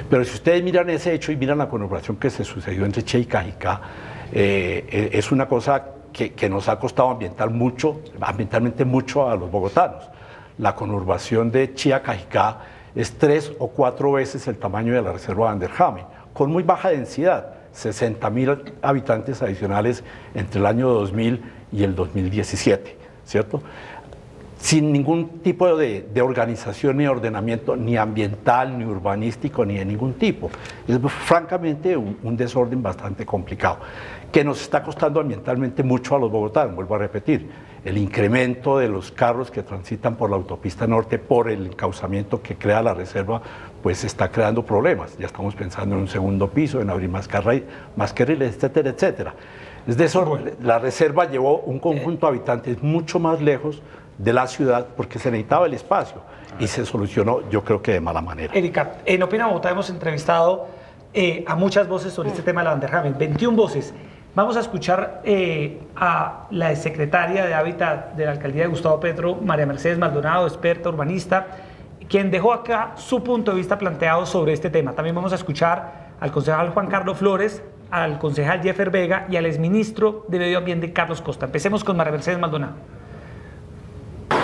Pero si ustedes miran ese hecho y miran la conurbación que se sucedió entre Chía y Cajicá, es una cosa que nos ha costado ambientalmente mucho a los bogotanos. La conurbación de Chía-Cajicá es 3 o 4 veces el tamaño de la reserva Van der Hamen, con muy baja densidad, 60.000 habitantes adicionales entre el año 2000 y el 2017, ¿cierto? Sin ningún tipo de organización ni ordenamiento, ni ambiental, ni urbanístico, ni de ningún tipo. Es francamente un desorden bastante complicado, que nos está costando ambientalmente mucho a los bogotanos, vuelvo a repetir. El incremento de los carros que transitan por la autopista norte por el encauzamiento que crea la reserva, pues está creando problemas. Ya estamos pensando en un segundo piso, en abrir más carriles, etcétera, etcétera. Es de eso, la reserva llevó un conjunto de habitantes mucho más lejos de la ciudad porque se necesitaba el espacio y se solucionó, yo creo que de mala manera. Erika, en Opina Bogotá hemos entrevistado a muchas voces sobre este tema de la Van der Hamen, 21 voces. Vamos a escuchar a la secretaria de Hábitat de la Alcaldía de Gustavo Petro, María Mercedes Maldonado, experta urbanista, quien dejó acá su punto de vista planteado sobre este tema. También vamos a escuchar al concejal Juan Carlos Flores, al concejal Jeffer Vega y al exministro de Medio Ambiente Carlos Costa. Empecemos con María Mercedes Maldonado.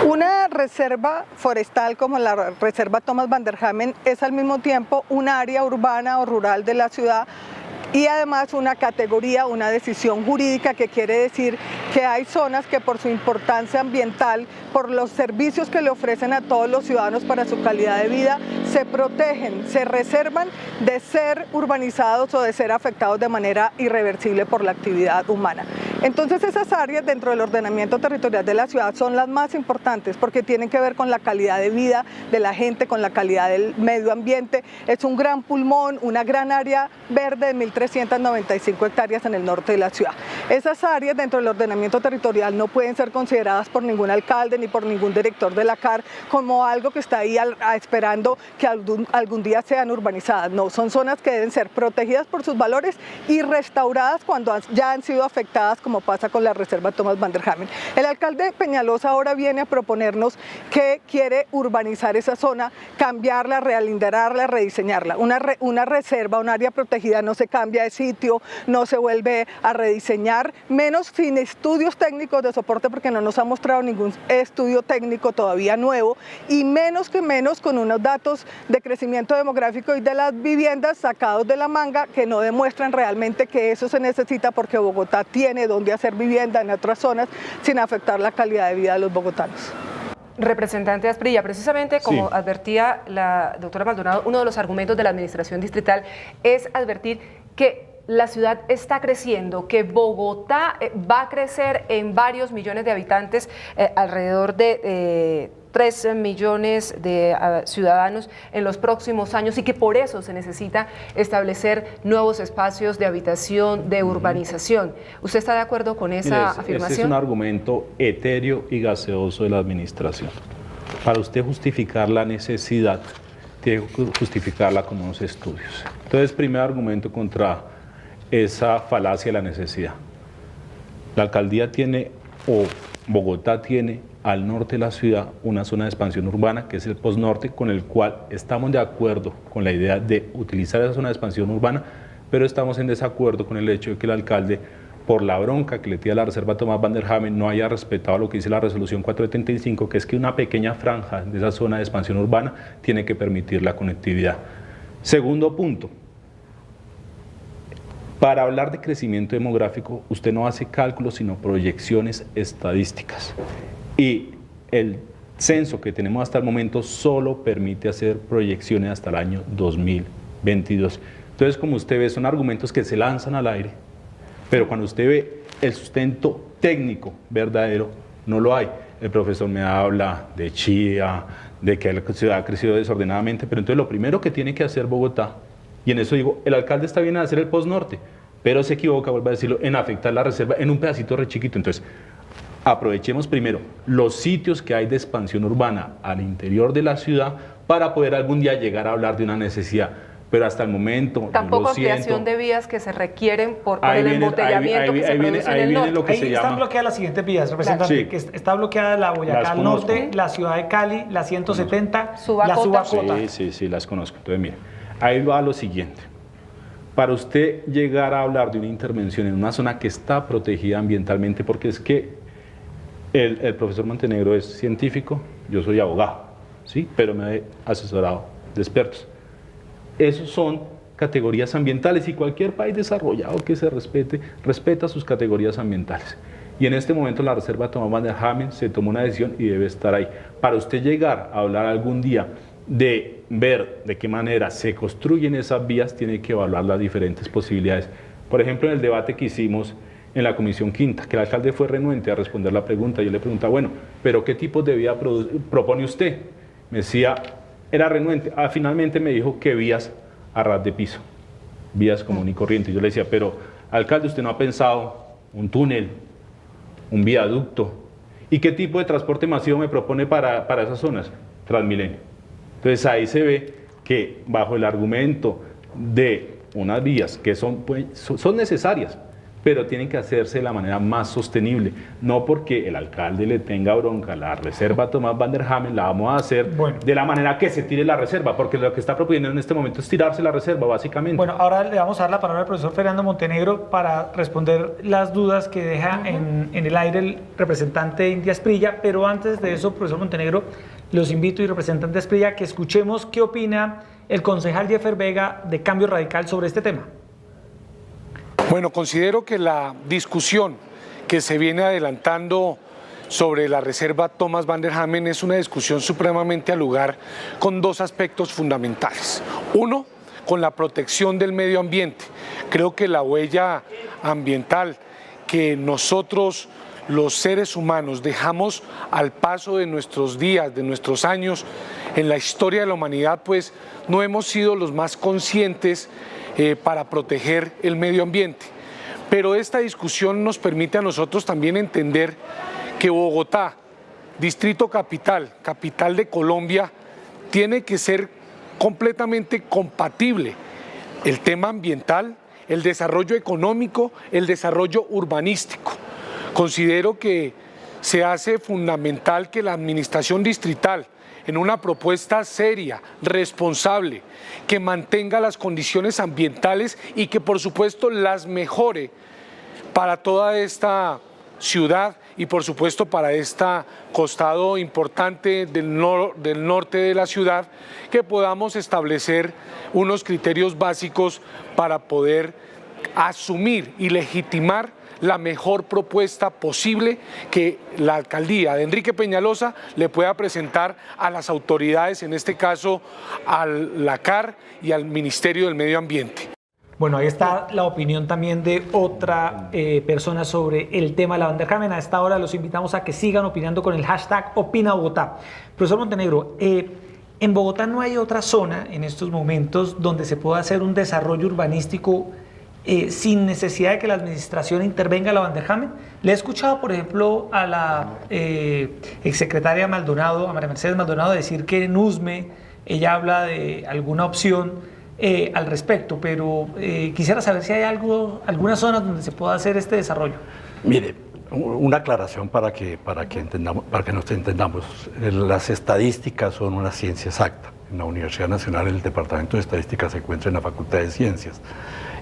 Una reserva forestal como la reserva Thomas Van der Hamen es al mismo tiempo un área urbana o rural de la ciudad y además una categoría, una decisión jurídica que quiere decir que hay zonas que por su importancia ambiental, por los servicios que le ofrecen a todos los ciudadanos para su calidad de vida, se protegen, se reservan de ser urbanizados o de ser afectados de manera irreversible por la actividad humana. Entonces esas áreas dentro del ordenamiento territorial de la ciudad son las más importantes porque tienen que ver con la calidad de vida de la gente, con la calidad del medio ambiente. Es un gran pulmón, una gran área verde de 1.395 hectáreas en el norte de la ciudad. Esas áreas dentro del ordenamiento territorial no pueden ser consideradas por ningún alcalde ni por ningún director de la CAR como algo que está ahí esperando que algún día sean urbanizadas. No, son zonas que deben ser protegidas por sus valores y restauradas cuando ya han sido afectadas, como pasa con la reserva Thomas Van der Hamen. El alcalde Peñalosa ahora viene a proponernos que quiere urbanizar esa zona, cambiarla, realinderarla, rediseñarla. Una reserva, un área protegida no se cambia de sitio, no se vuelve a rediseñar, menos sin estudios técnicos de soporte porque no nos ha mostrado ningún estudio técnico todavía nuevo y menos con unos datos de crecimiento demográfico y de las viviendas sacados de la manga que no demuestran realmente que eso se necesita porque Bogotá tiene donde hacer vivienda en otras zonas sin afectar la calidad de vida de los bogotanos. Representante Asprilla, precisamente como advertía la doctora Maldonado, uno de los argumentos de la administración distrital es advertir que la ciudad está creciendo, que Bogotá va a crecer en varios millones de habitantes, alrededor de 3 millones de ciudadanos en los próximos años y que por eso se necesita establecer nuevos espacios de habitación, de urbanización. ¿Usted está de acuerdo con esa afirmación? Ese es un argumento etéreo y gaseoso de la administración. Para usted justificar la necesidad, tiene que justificarla con unos estudios. Entonces, primer argumento contra esa falacia de la necesidad. La alcaldía tiene, o Bogotá tiene, al norte de la ciudad una zona de expansión urbana que es el Postnorte, con el cual estamos de acuerdo con la idea de utilizar esa zona de expansión urbana, pero estamos en desacuerdo con el hecho de que el alcalde, por la bronca que le tira la reserva Thomas Van der Hamen, no haya respetado lo que dice la resolución 475, que es que una pequeña franja de esa zona de expansión urbana tiene que permitir la conectividad. Segundo punto. Para hablar de crecimiento demográfico, usted no hace cálculos, sino proyecciones estadísticas. Y el censo que tenemos hasta el momento solo permite hacer proyecciones hasta el año 2022. Entonces, como usted ve, son argumentos que se lanzan al aire, pero cuando usted ve el sustento técnico verdadero, no lo hay. El profesor me habla de Chía, de que la ciudad ha crecido desordenadamente, pero entonces lo primero que tiene que hacer Bogotá, y en eso digo, el alcalde está bien en hacer el post norte, pero se equivoca, vuelvo a decirlo, en afectar la reserva en un pedacito re chiquito. Entonces, aprovechemos primero los sitios que hay de expansión urbana al interior de la ciudad para poder algún día llegar a hablar de una necesidad. Pero hasta el momento, tampoco lo siento, ampliación de vías que se requieren por el embotellamiento que se produce en el norte. Lo que ahí se están llama... bloqueadas las siguientes vías, representante, Sí. que está bloqueada la Boyacá al norte, la ciudad de Cali, la 170, la Subacota. Sí, las conozco. Entonces, mire, ahí va lo siguiente. Para usted llegar a hablar de una intervención en una zona que está protegida ambientalmente, porque es que el profesor Montenegro es científico, yo soy abogado, ¿sí? Pero me he asesorado de expertos. Esos son categorías ambientales y cualquier país desarrollado que se respeta sus categorías ambientales. Y en este momento la Reserva Tomás Van der Hamen se tomó una decisión y debe estar ahí. Para usted llegar a hablar algún día de ver de qué manera se construyen esas vías, tiene que evaluar las diferentes posibilidades. Por ejemplo, en el debate que hicimos en la Comisión Quinta, que el alcalde fue renuente a responder la pregunta, yo le preguntaba, bueno, pero ¿qué tipo de vía propone usted? Me decía, era renuente. Finalmente me dijo que vías a ras de piso, vías común y corriente. Yo le decía, pero alcalde, ¿usted no ha pensado un túnel, un viaducto? ¿Y qué tipo de transporte masivo me propone para esas zonas? Transmilenio. Entonces ahí se ve que bajo el argumento de unas vías que son necesarias, pero tienen que hacerse de la manera más sostenible, no porque el alcalde le tenga bronca la reserva Tomás Van der Hamen, la vamos a hacer de la manera que se tire la reserva, porque lo que está proponiendo en este momento es tirarse la reserva, básicamente. Bueno, ahora le vamos a dar la palabra al profesor Fernando Montenegro para responder las dudas que deja en el aire el representante India Asprilla, pero antes de eso, profesor Montenegro, los invito y representante Asprilla que escuchemos qué opina el concejal Jeffer Vega de Cambio Radical sobre este tema. Bueno, considero que la discusión que se viene adelantando sobre la reserva Tomás Van der Hamen es una discusión supremamente al lugar con dos aspectos fundamentales. Uno, con la protección del medio ambiente. Creo que la huella ambiental que nosotros, los seres humanos, dejamos al paso de nuestros días, de nuestros años en la historia de la humanidad, pues no hemos sido los más conscientes para proteger el medio ambiente. Pero esta discusión nos permite a nosotros también entender que Bogotá, distrito capital, capital de Colombia, tiene que ser completamente compatible el tema ambiental, el desarrollo económico, el desarrollo urbanístico. Considero que se hace fundamental que la administración distrital, en una propuesta seria, responsable, que mantenga las condiciones ambientales y que por supuesto las mejore para toda esta ciudad y por supuesto para este costado importante del norte de la ciudad, que podamos establecer unos criterios básicos para poder asumir y legitimar la mejor propuesta posible que la alcaldía de Enrique Peñalosa le pueda presentar a las autoridades, en este caso al LACAR y al Ministerio del Medio Ambiente. Bueno, ahí está la opinión también de otra persona sobre el tema de la Van der Hamen. A esta hora los invitamos a que sigan opinando con el hashtag #OpinaBogotá. Profesor Montenegro, en Bogotá no hay otra zona en estos momentos donde se pueda hacer un desarrollo urbanístico sin necesidad de que la administración intervenga a la Van der Hamen. Le he escuchado, por ejemplo, a la exsecretaria Maldonado, a María Mercedes Maldonado, decir que en Usme ella habla de alguna opción al respecto, pero quisiera saber si hay alguna zona donde se pueda hacer este desarrollo. Mire, una aclaración para que nos entendamos. Las estadísticas son una ciencia exacta. En la Universidad Nacional el Departamento de Estadística se encuentra en la Facultad de Ciencias.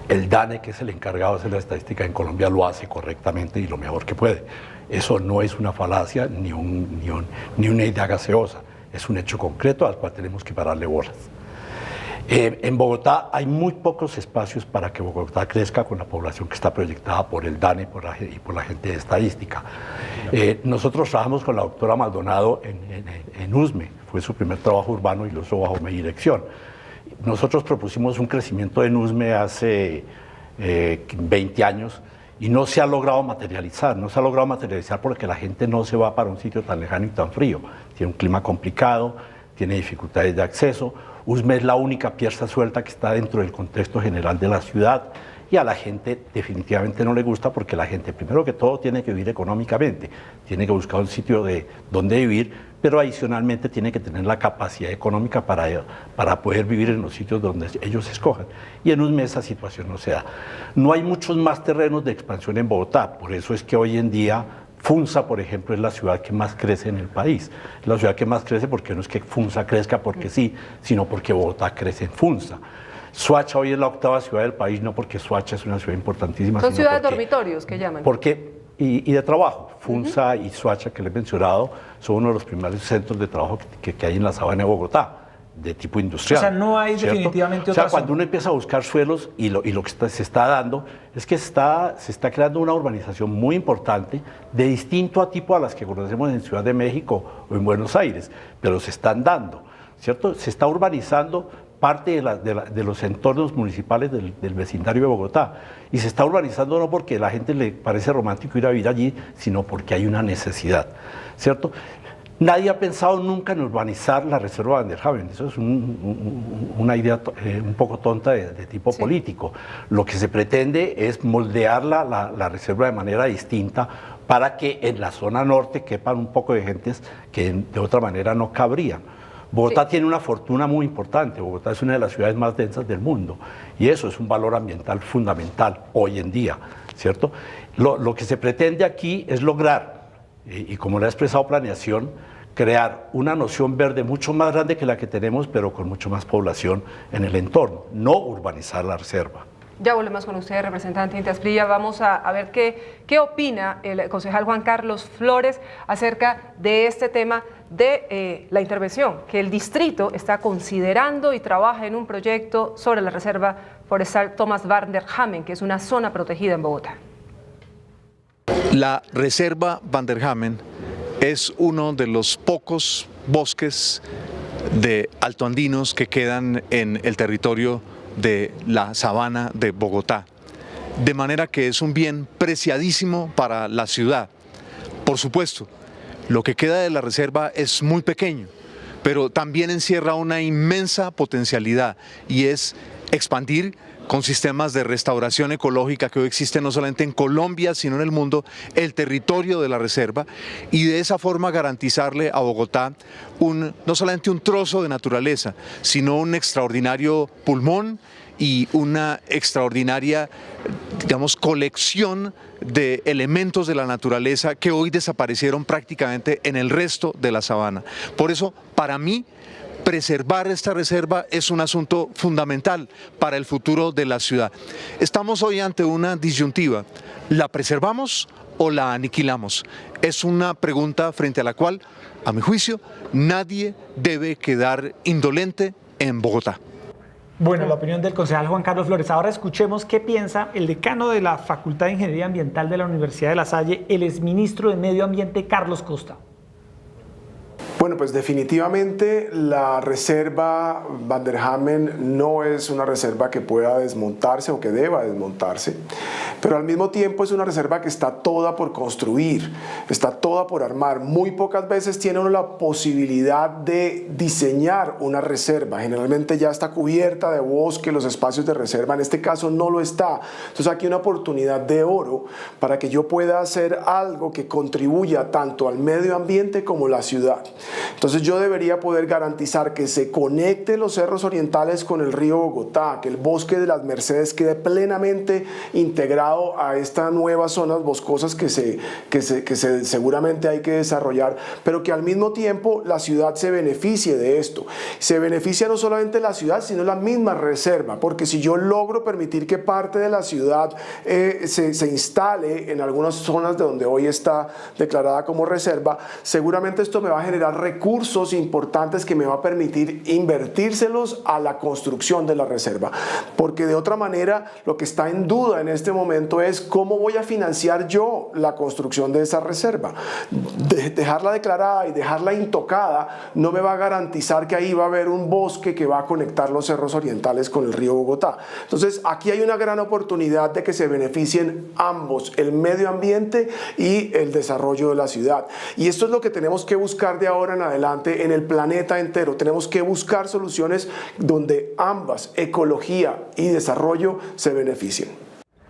El DANE, que es el encargado de hacer la estadística en Colombia, lo hace correctamente y lo mejor que puede. Eso no es una falacia ni una idea gaseosa, es un hecho concreto al cual tenemos que pararle bolas. En Bogotá hay muy pocos espacios para que Bogotá crezca con la población que está proyectada por el DANE y por la gente de estadística. Nosotros trabajamos con la doctora Maldonado en Usme, fue su primer trabajo urbano y lo hizo bajo mi dirección. Nosotros propusimos un crecimiento en Usme hace 20 años y no se ha logrado materializar. No se ha logrado materializar porque la gente no se va para un sitio tan lejano y tan frío. Tiene un clima complicado, tiene dificultades de acceso. Usme es la única pieza suelta que está dentro del contexto general de la ciudad y a la gente definitivamente no le gusta porque la gente, primero que todo, tiene que vivir económicamente, tiene que buscar un sitio donde vivir, pero adicionalmente tiene que tener la capacidad económica para poder vivir en los sitios donde ellos escojan. Y en Usme esa situación no se da. No hay muchos más terrenos de expansión en Bogotá, por eso es que hoy en día Funza, por ejemplo, es la ciudad que más crece en el país. Es la ciudad que más crece porque no es que Funza crezca porque sí, sino porque Bogotá crece en Funza. Soacha hoy es la 8ª ciudad del país, no porque Soacha es una ciudad importantísima. Son ciudades dormitorios que llaman. Y de trabajo. Funza y Soacha, que les he mencionado, son uno de los primeros centros de trabajo que hay en la sabana de Bogotá, de tipo industrial. O sea, no hay ¿cierto? definitivamente otra. O sea, zona. cuando uno empieza a buscar suelos y lo que se está dando es que se está creando una urbanización muy importante, de distinto a tipo a las que conocemos en Ciudad de México o en Buenos Aires, pero se están dando, ¿cierto? Se está urbanizando parte de los entornos municipales del vecindario de Bogotá. Y se está urbanizando no porque a la gente le parece romántico ir a vivir allí, sino porque hay una necesidad, ¿cierto? Nadie ha pensado nunca en urbanizar la reserva Van der Hamen. Eso es una idea un poco tonta de tipo político. Lo que se pretende es moldear la reserva de manera distinta para que en la zona norte quepan un poco de gentes que de otra manera no cabrían. Bogotá tiene una fortuna muy importante. Bogotá es una de las ciudades más densas del mundo y eso es un valor ambiental fundamental hoy en día, ¿cierto? Lo que se pretende aquí es lograr, y como lo ha expresado Planeación, crear una noción verde mucho más grande que la que tenemos, pero con mucho más población en el entorno, no urbanizar la reserva. Ya volvemos con usted, representante Inti Asprilla. Vamos a ver qué opina el concejal Juan Carlos Flores acerca de este tema de la intervención que el distrito está considerando y trabaja en un proyecto sobre la reserva forestal Thomas Van der Hamen, que es una zona protegida en Bogotá. La reserva Van der Hamen es uno de los pocos bosques de altoandinos que quedan en el territorio de la sabana de Bogotá, de manera que es un bien preciadísimo para la ciudad. Por supuesto, lo que queda de la reserva es muy pequeño, pero también encierra una inmensa potencialidad y es expandir con sistemas de restauración ecológica que hoy existen no solamente en Colombia, sino en el mundo, el territorio de la reserva y de esa forma garantizarle a Bogotá no solamente un trozo de naturaleza, sino un extraordinario pulmón y una extraordinaria, digamos, colección de elementos de la naturaleza que hoy desaparecieron prácticamente en el resto de la sabana. Por eso, para mí, preservar esta reserva es un asunto fundamental para el futuro de la ciudad. Estamos hoy ante una disyuntiva. ¿La preservamos o la aniquilamos? Es una pregunta frente a la cual, a mi juicio, nadie debe quedar indolente en Bogotá. Bueno, la opinión del concejal Juan Carlos Flores. Ahora escuchemos qué piensa el decano de la Facultad de Ingeniería Ambiental de la Universidad de La Salle, el exministro de Medio Ambiente, Carlos Costa. Bueno, pues definitivamente la reserva Van der Hamen no es una reserva que pueda desmontarse o que deba desmontarse, pero al mismo tiempo es una reserva que está toda por construir, está toda por armar. Muy pocas veces tiene uno la posibilidad de diseñar una reserva. Generalmente ya está cubierta de bosque los espacios de reserva, en este caso no lo está. Entonces aquí hay una oportunidad de oro para que yo pueda hacer algo que contribuya tanto al medio ambiente como a la ciudad. Entonces yo debería poder garantizar que se conecten los cerros orientales con el río Bogotá, que el bosque de las Mercedes quede plenamente integrado a estas nuevas zonas boscosas que seguramente hay que desarrollar, pero que al mismo tiempo la ciudad se beneficie de esto. Se beneficia no solamente la ciudad, sino la misma reserva, porque si yo logro permitir que parte de la ciudad se instale en algunas zonas de donde hoy está declarada como reserva, seguramente esto me va a generar recursos importantes que me va a permitir invertírselos a la construcción de la reserva, porque de otra manera lo que está en duda en este momento es cómo voy a financiar yo la construcción de esa reserva. Dejarla declarada y dejarla intocada no me va a garantizar que ahí va a haber un bosque que va a conectar los cerros orientales con el río Bogotá. Entonces aquí hay una gran oportunidad de que se beneficien ambos, el medio ambiente y el desarrollo de la ciudad, y esto es lo que tenemos que buscar de ahora ahora en adelante en el planeta entero. Tenemos que buscar soluciones donde ambas, ecología y desarrollo, se beneficien.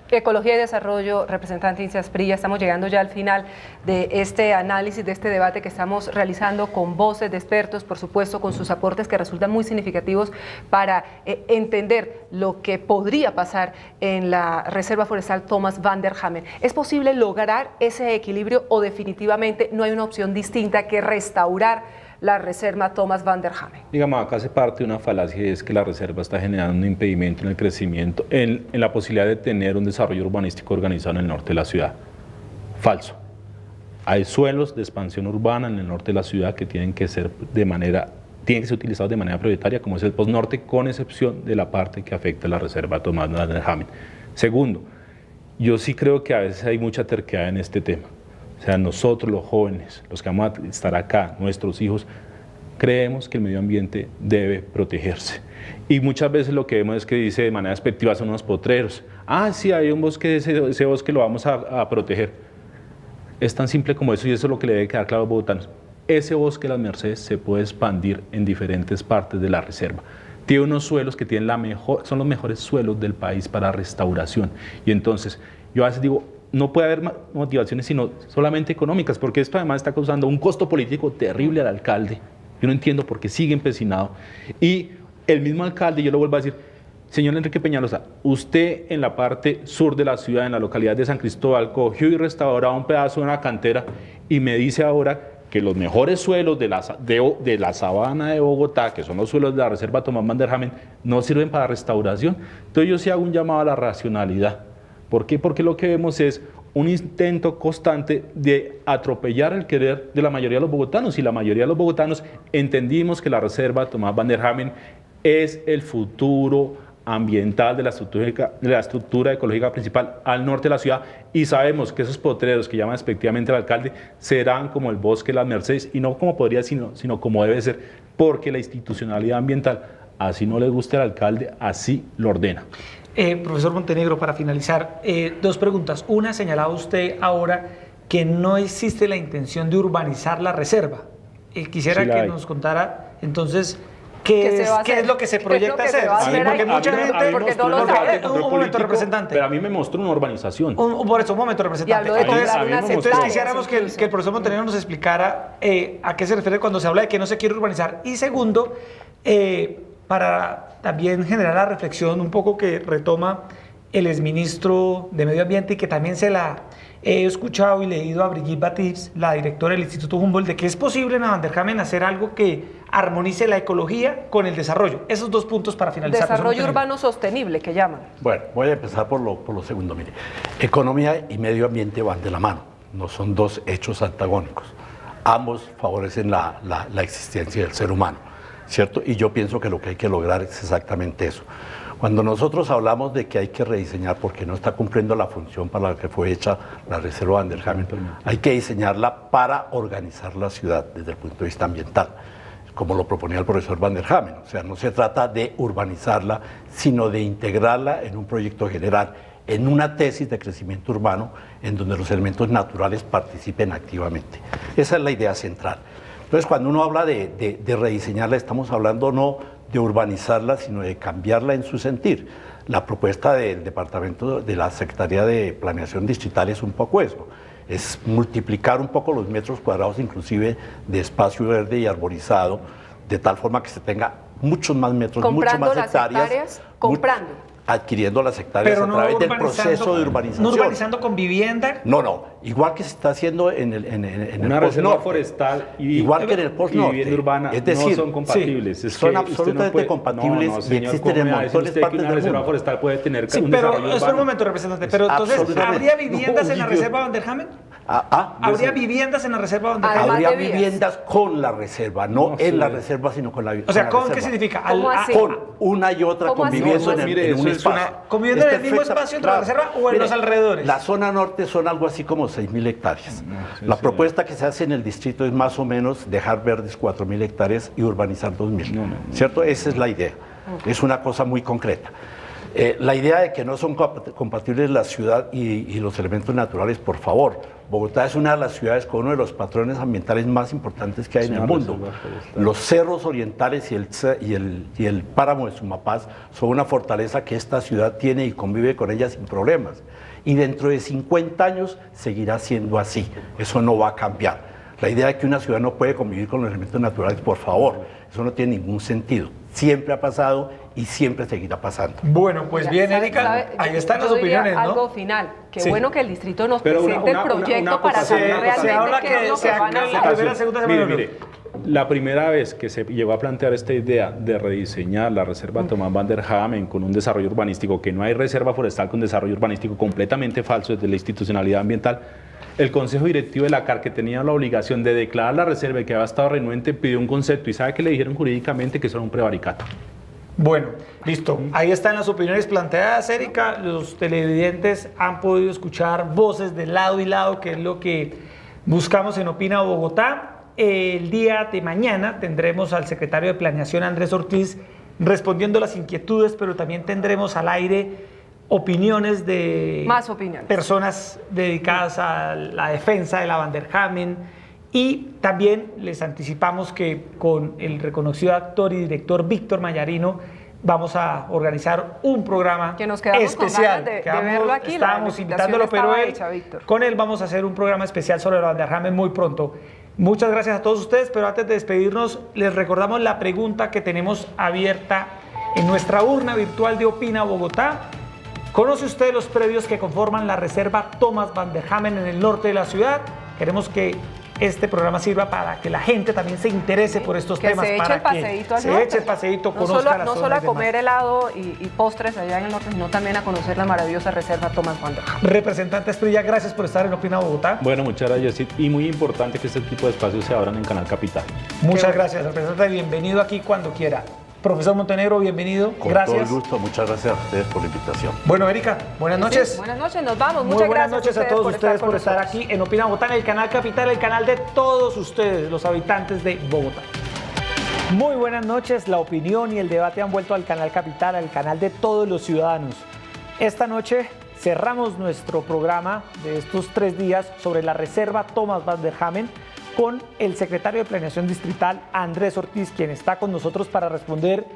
Ecología y Desarrollo, representante Incia Asprilla, estamos llegando ya al final de este análisis, de este debate que estamos realizando con voces de expertos, por supuesto con sus aportes que resultan muy significativos para entender lo que podría pasar en la Reserva Forestal Thomas van der Hamen. ¿Es posible lograr ese equilibrio o definitivamente no hay una opción distinta que restaurar la Reserva Thomas van der Hamen? Digamos, acá hace parte de una falacia y es que la reserva está generando un impedimento en el crecimiento, en la posibilidad de tener un desarrollo urbanístico organizado en el norte de la ciudad. Falso. Hay suelos de expansión urbana en el norte de la ciudad que tienen que ser utilizados de manera prioritaria, como es el postnorte, con excepción de la parte que afecta a la Reserva Thomas van der Hamen. Segundo, yo sí creo que a veces hay mucha terquedad en este tema. O sea, nosotros los jóvenes, los que vamos a estar acá, nuestros hijos, creemos que el medio ambiente debe protegerse. Y muchas veces lo que vemos es que dice de manera despectiva son unos potreros. Ah, sí, hay un bosque, ese bosque lo vamos a proteger. Es tan simple como eso y eso es lo que le debe quedar claro a los bogotanos. Ese bosque de las Mercedes se puede expandir en diferentes partes de la reserva. Tiene unos suelos que tienen son los mejores suelos del país para restauración. Y entonces, yo a veces digo, no puede haber motivaciones sino solamente económicas, porque esto además está causando un costo político terrible al alcalde. Yo no entiendo por qué sigue empecinado. Y el mismo alcalde, yo lo vuelvo a decir, señor Enrique Peñalosa, usted en la parte sur de la ciudad, en la localidad de San Cristóbal, cogió y restauró un pedazo de una cantera y me dice ahora que los mejores suelos de la sabana de Bogotá, que son los suelos de la Reserva Thomas van der Hamen, no sirven para restauración. Entonces yo sí hago un llamado a la racionalidad. ¿Por qué? Porque lo que vemos es un intento constante de atropellar el querer de la mayoría de los bogotanos, y la mayoría de los bogotanos entendimos que la Reserva Thomas van der Hamen es el futuro ambiental de la estructura ecológica principal al norte de la ciudad, y sabemos que esos potreros que llama despectivamente el alcalde serán como el bosque de las Mercedes, y no como podría, sino como debe ser, porque la institucionalidad ambiental, así no le guste al alcalde, así lo ordena. Profesor Montenegro, para finalizar, dos preguntas. Una, señalaba usted ahora que no existe la intención de urbanizar la reserva. Quisiera sí que nos contara, entonces, ¿qué es lo que se proyecta hacer? Porque mucha gente, porque no lo sabe. Un momento, representante. Pero a mí me mostró una urbanización. Por eso, un momento, representante. Entonces quisiéramos que el profesor Montenegro nos explicara a qué se refiere cuando se habla de que no se quiere urbanizar. Y segundo, para también generar la reflexión un poco que retoma el exministro de Medio Ambiente y que también se la he escuchado y leído a Brigitte Batips, la directora del Instituto Humboldt, de que es posible en Van der Hamen hacer algo que armonice la ecología con el desarrollo. Esos dos puntos para finalizar. Desarrollo urbano sostenible, que llaman. Bueno, voy a empezar por lo segundo. Mire, economía y medio ambiente van de la mano, no son dos hechos antagónicos. Ambos favorecen la existencia del ser humano, ¿cierto? Y yo pienso que lo que hay que lograr es exactamente eso. Cuando nosotros hablamos de que hay que rediseñar porque no está cumpliendo la función para la que fue hecha la Reserva Van der Hamen, hay que diseñarla para organizar la ciudad desde el punto de vista ambiental, como lo proponía el profesor Van der Hamen. O sea, no se trata de urbanizarla, sino de integrarla en un proyecto general, en una tesis de crecimiento urbano en donde los elementos naturales participen activamente. Esa es la idea central. Entonces, cuando uno habla de rediseñarla, estamos hablando no de urbanizarla, sino de cambiarla en su sentir. La propuesta del departamento de la Secretaría de Planeación Distrital es un poco eso, es multiplicar un poco los metros cuadrados inclusive de espacio verde y arborizado, de tal forma que se tenga muchos más metros, muchas más hectáreas, adquiriendo las hectáreas a través del proceso de urbanización. ¿No urbanizando con vivienda? No, igual que se está haciendo en una reserva forestal igual que en el post-norte. Y vivienda urbana, es decir, no son compatibles. Sí, son absolutamente compatibles y existen en montones de partes del mundo. Una reserva forestal puede tener un desarrollo pero urbano. espera un momento, representante. Pero entonces, ¿habría viviendas en la Reserva Van der Hamen? ¿Habría viviendas en la Reserva Van der Hamen? Habría viviendas con la reserva, no en la reserva, sino con la reserva. O sea, ¿con qué significa? Con una y otra conviviendo en un espacio. ¿Conviviendo en el mismo espacio entre la reserva o en los alrededores? La zona norte son algo así como 6.000 hectáreas. La propuesta que se hace en el distrito es más o menos dejar verdes 4.000 hectáreas y urbanizar 2.000. ¿Cierto? Esa es la idea. Es una cosa muy concreta. La idea de que no son compatibles la ciudad y los elementos naturales, por favor. Bogotá es una de las ciudades con uno de los patrones ambientales más importantes que hay en el mundo. Los cerros orientales y el páramo de Sumapaz son una fortaleza que esta ciudad tiene y convive con ella sin problemas. Y dentro de 50 años seguirá siendo así. Eso no va a cambiar. La idea de que una ciudad no puede convivir con los elementos naturales, por favor, eso no tiene ningún sentido. Siempre ha pasado y siempre seguirá pasando. Bueno, pues bien, Erika, ahí están las opiniones, ¿no? Algo final. Qué Sí. bueno que el distrito nos presente el proyecto para saber realmente qué es lo que van a hacer. Mire, la primera vez que se llegó a plantear esta idea de rediseñar la reserva Thomas van der Hamen con un desarrollo urbanístico, que no hay reserva forestal con desarrollo urbanístico, completamente falso desde la institucionalidad ambiental, el Consejo Directivo de la CAR, que tenía la obligación de declarar la reserva y que había estado renuente, pidió un concepto y ¿sabe qué le dijeron jurídicamente? Que eso era un prevaricato. Bueno, listo. Ahí están las opiniones planteadas, Erika. Los televidentes han podido escuchar voces de lado y lado, que es lo que buscamos en Opina Bogotá. El día de mañana tendremos al secretario de Planeación, Andrés Ortiz, respondiendo las inquietudes, pero también tendremos al aire opiniones de más opiniones, personas dedicadas a la defensa de la Van der Hamen, y también les anticipamos que con el reconocido actor y director Víctor Mayarino vamos a organizar un programa que nos quedamos especial. con ganas de verlo aquí. Estábamos invitándolo, pero Víctor. Con él vamos a hacer un programa especial sobre la Van der Hamen muy pronto. Muchas gracias a todos ustedes, pero antes de despedirnos les recordamos la pregunta que tenemos abierta en nuestra urna virtual de Opina Bogotá. ¿Conoce usted los predios que conforman la reserva Thomas van der Hamen en el norte de la ciudad? Queremos que este programa sirva para que la gente también se interese por estos temas. Se eche el paseíto al norte. Se eche el paseíto, conozca no solo a comer helado y postres allá en el norte, sino también a conocer la maravillosa reserva Thomas van der Hamen. Representante Esprilla, gracias por estar en Opina Bogotá. Bueno, muchas gracias, y muy importante que este tipo de espacios se abran en Canal Capital. Muchas gracias, representante. Bienvenido aquí cuando quiera. Profesor Montenegro, bienvenido. Gracias. Con todo el gusto, muchas gracias a ustedes por la invitación. Bueno, Erika, buenas noches. Sí, buenas noches, nos vamos. Muy buenas noches a todos ustedes por estar aquí en Opina Bogotá, en el Canal Capital, el canal de todos ustedes, los habitantes de Bogotá. Muy buenas noches. La opinión y el debate han vuelto al Canal Capital, al canal de todos los ciudadanos. Esta noche cerramos nuestro programa de estos 3 días sobre la reserva Thomas van der Hamen con el secretario de Planeación Distrital, Andrés Ortiz, quien está con nosotros para responder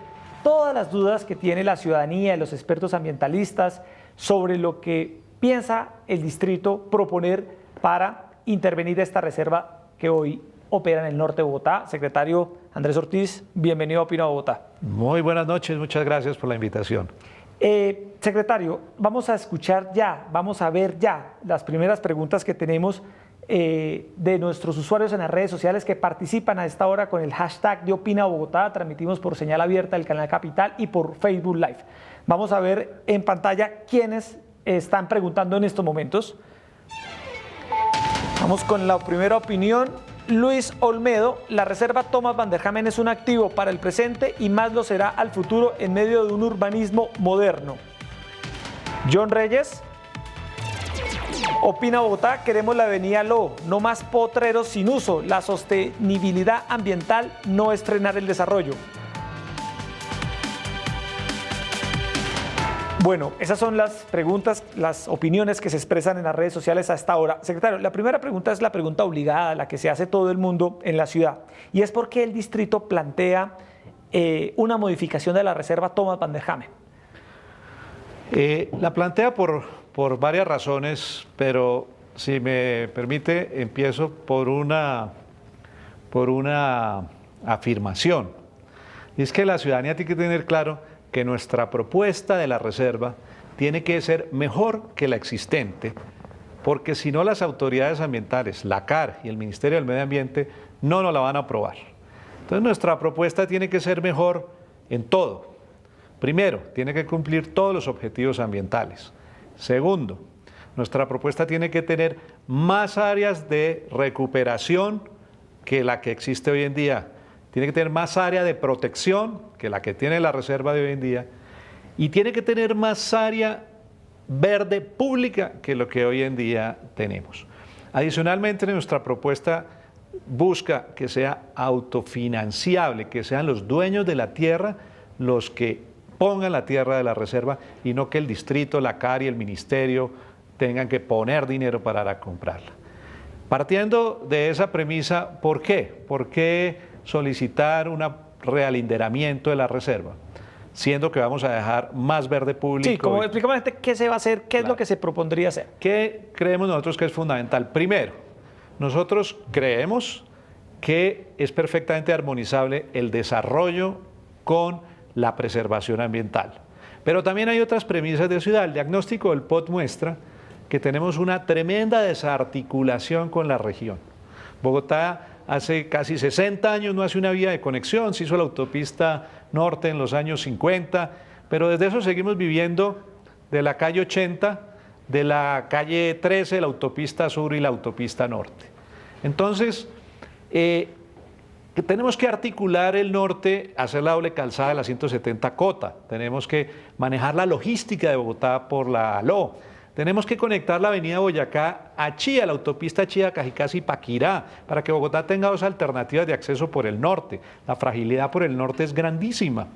todas las dudas que tiene la ciudadanía y los expertos ambientalistas sobre lo que piensa el distrito proponer para intervenir esta reserva que hoy opera en el norte de Bogotá. Secretario Andrés Ortiz, bienvenido a Opina Bogotá. Muy buenas noches, muchas gracias por la invitación. Secretario, vamos a escuchar ya, vamos a ver ya las primeras preguntas que tenemos de nuestros usuarios en las redes sociales que participan a esta hora con el hashtag de Opina Bogotá. Transmitimos por señal abierta del Canal Capital y por Facebook Live. Vamos a ver en pantalla quiénes están preguntando en estos momentos. Vamos con la primera opinión. Luis Olmedo: la reserva Thomas van der Hamen es un activo para el presente y más lo será al futuro en medio de un urbanismo moderno. John Reyes: Opina Bogotá, queremos la avenida Lobo, no más potreros sin uso. La sostenibilidad ambiental no es frenar el desarrollo. Bueno, esas son las preguntas, las opiniones que se expresan en las redes sociales a esta hora. Secretario, la primera pregunta es la pregunta obligada, la que se hace todo el mundo en la ciudad, y es por qué el distrito plantea una modificación de la reserva Thomas van der Hamen. La plantea por varias razones, pero si me permite, empiezo por una afirmación. Y es que la ciudadanía tiene que tener claro que nuestra propuesta de la reserva tiene que ser mejor que la existente, porque si no las autoridades ambientales, la CAR y el Ministerio del Medio Ambiente, no nos la van a aprobar. Entonces nuestra propuesta tiene que ser mejor en todo. Primero, tiene que cumplir todos los objetivos ambientales. Segundo, nuestra propuesta tiene que tener más áreas de recuperación que la que existe hoy en día. Tiene que tener más área de protección que la que tiene la reserva de hoy en día. Y tiene que tener más área verde pública que lo que hoy en día tenemos. Adicionalmente, nuestra propuesta busca que sea autofinanciable, que sean los dueños de la tierra los que dispongan la tierra de la reserva y no que el distrito, la CAR y el ministerio tengan que poner dinero para comprarla. Partiendo de esa premisa, ¿por qué? ¿Por qué solicitar un realinderamiento de la reserva? Siendo que vamos a dejar más verde público. Sí, como explicamos qué se va a hacer, qué es lo que se propondría hacer. ¿Qué creemos nosotros que es fundamental? Primero, nosotros creemos que es perfectamente armonizable el desarrollo con la preservación ambiental. Pero también hay otras premisas de ciudad. El diagnóstico del POT muestra que tenemos una tremenda desarticulación con la región. Bogotá hace casi 60 años no hace una vía de conexión, se hizo la autopista norte en los años 50, pero desde eso seguimos viviendo de la calle 80, de la calle 13, la autopista sur y la autopista norte. Entonces, tenemos que articular el norte, hacer la doble calzada de la 170 Cota, tenemos que manejar la logística de Bogotá por la ALO, tenemos que conectar la avenida Boyacá a Chía, la autopista Chía, Cajicás y Paquirá, para que Bogotá tenga dos alternativas de acceso por el norte. La fragilidad por el norte es grandísima.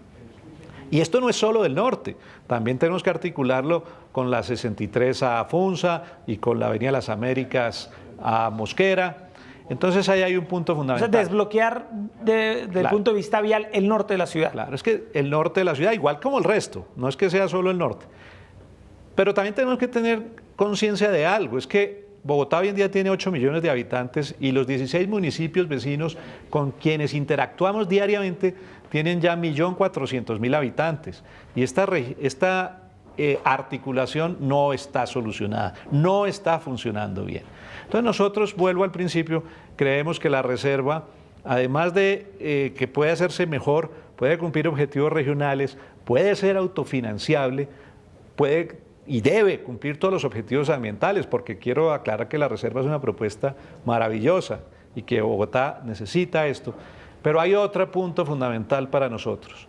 Y esto no es solo del norte, también tenemos que articularlo con la 63 a Funza y con la avenida Las Américas a Mosquera. Entonces ahí hay un punto fundamental. O sea, desbloquear desde el punto de vista vial el norte de la ciudad. Claro, es que el norte de la ciudad, igual como el resto, no es que sea solo el norte. Pero también tenemos que tener conciencia de algo, es que Bogotá hoy en día tiene 8 millones de habitantes y los 16 municipios vecinos con quienes interactuamos diariamente tienen ya 1.400.000 habitantes. Y esta articulación no está solucionada, no está funcionando bien. Entonces nosotros, vuelvo al principio, creemos que la reserva, además de que puede hacerse mejor, puede cumplir objetivos regionales, puede ser autofinanciable, puede y debe cumplir todos los objetivos ambientales, porque quiero aclarar que la reserva es una propuesta maravillosa y que Bogotá necesita esto. Pero hay otro punto fundamental para nosotros,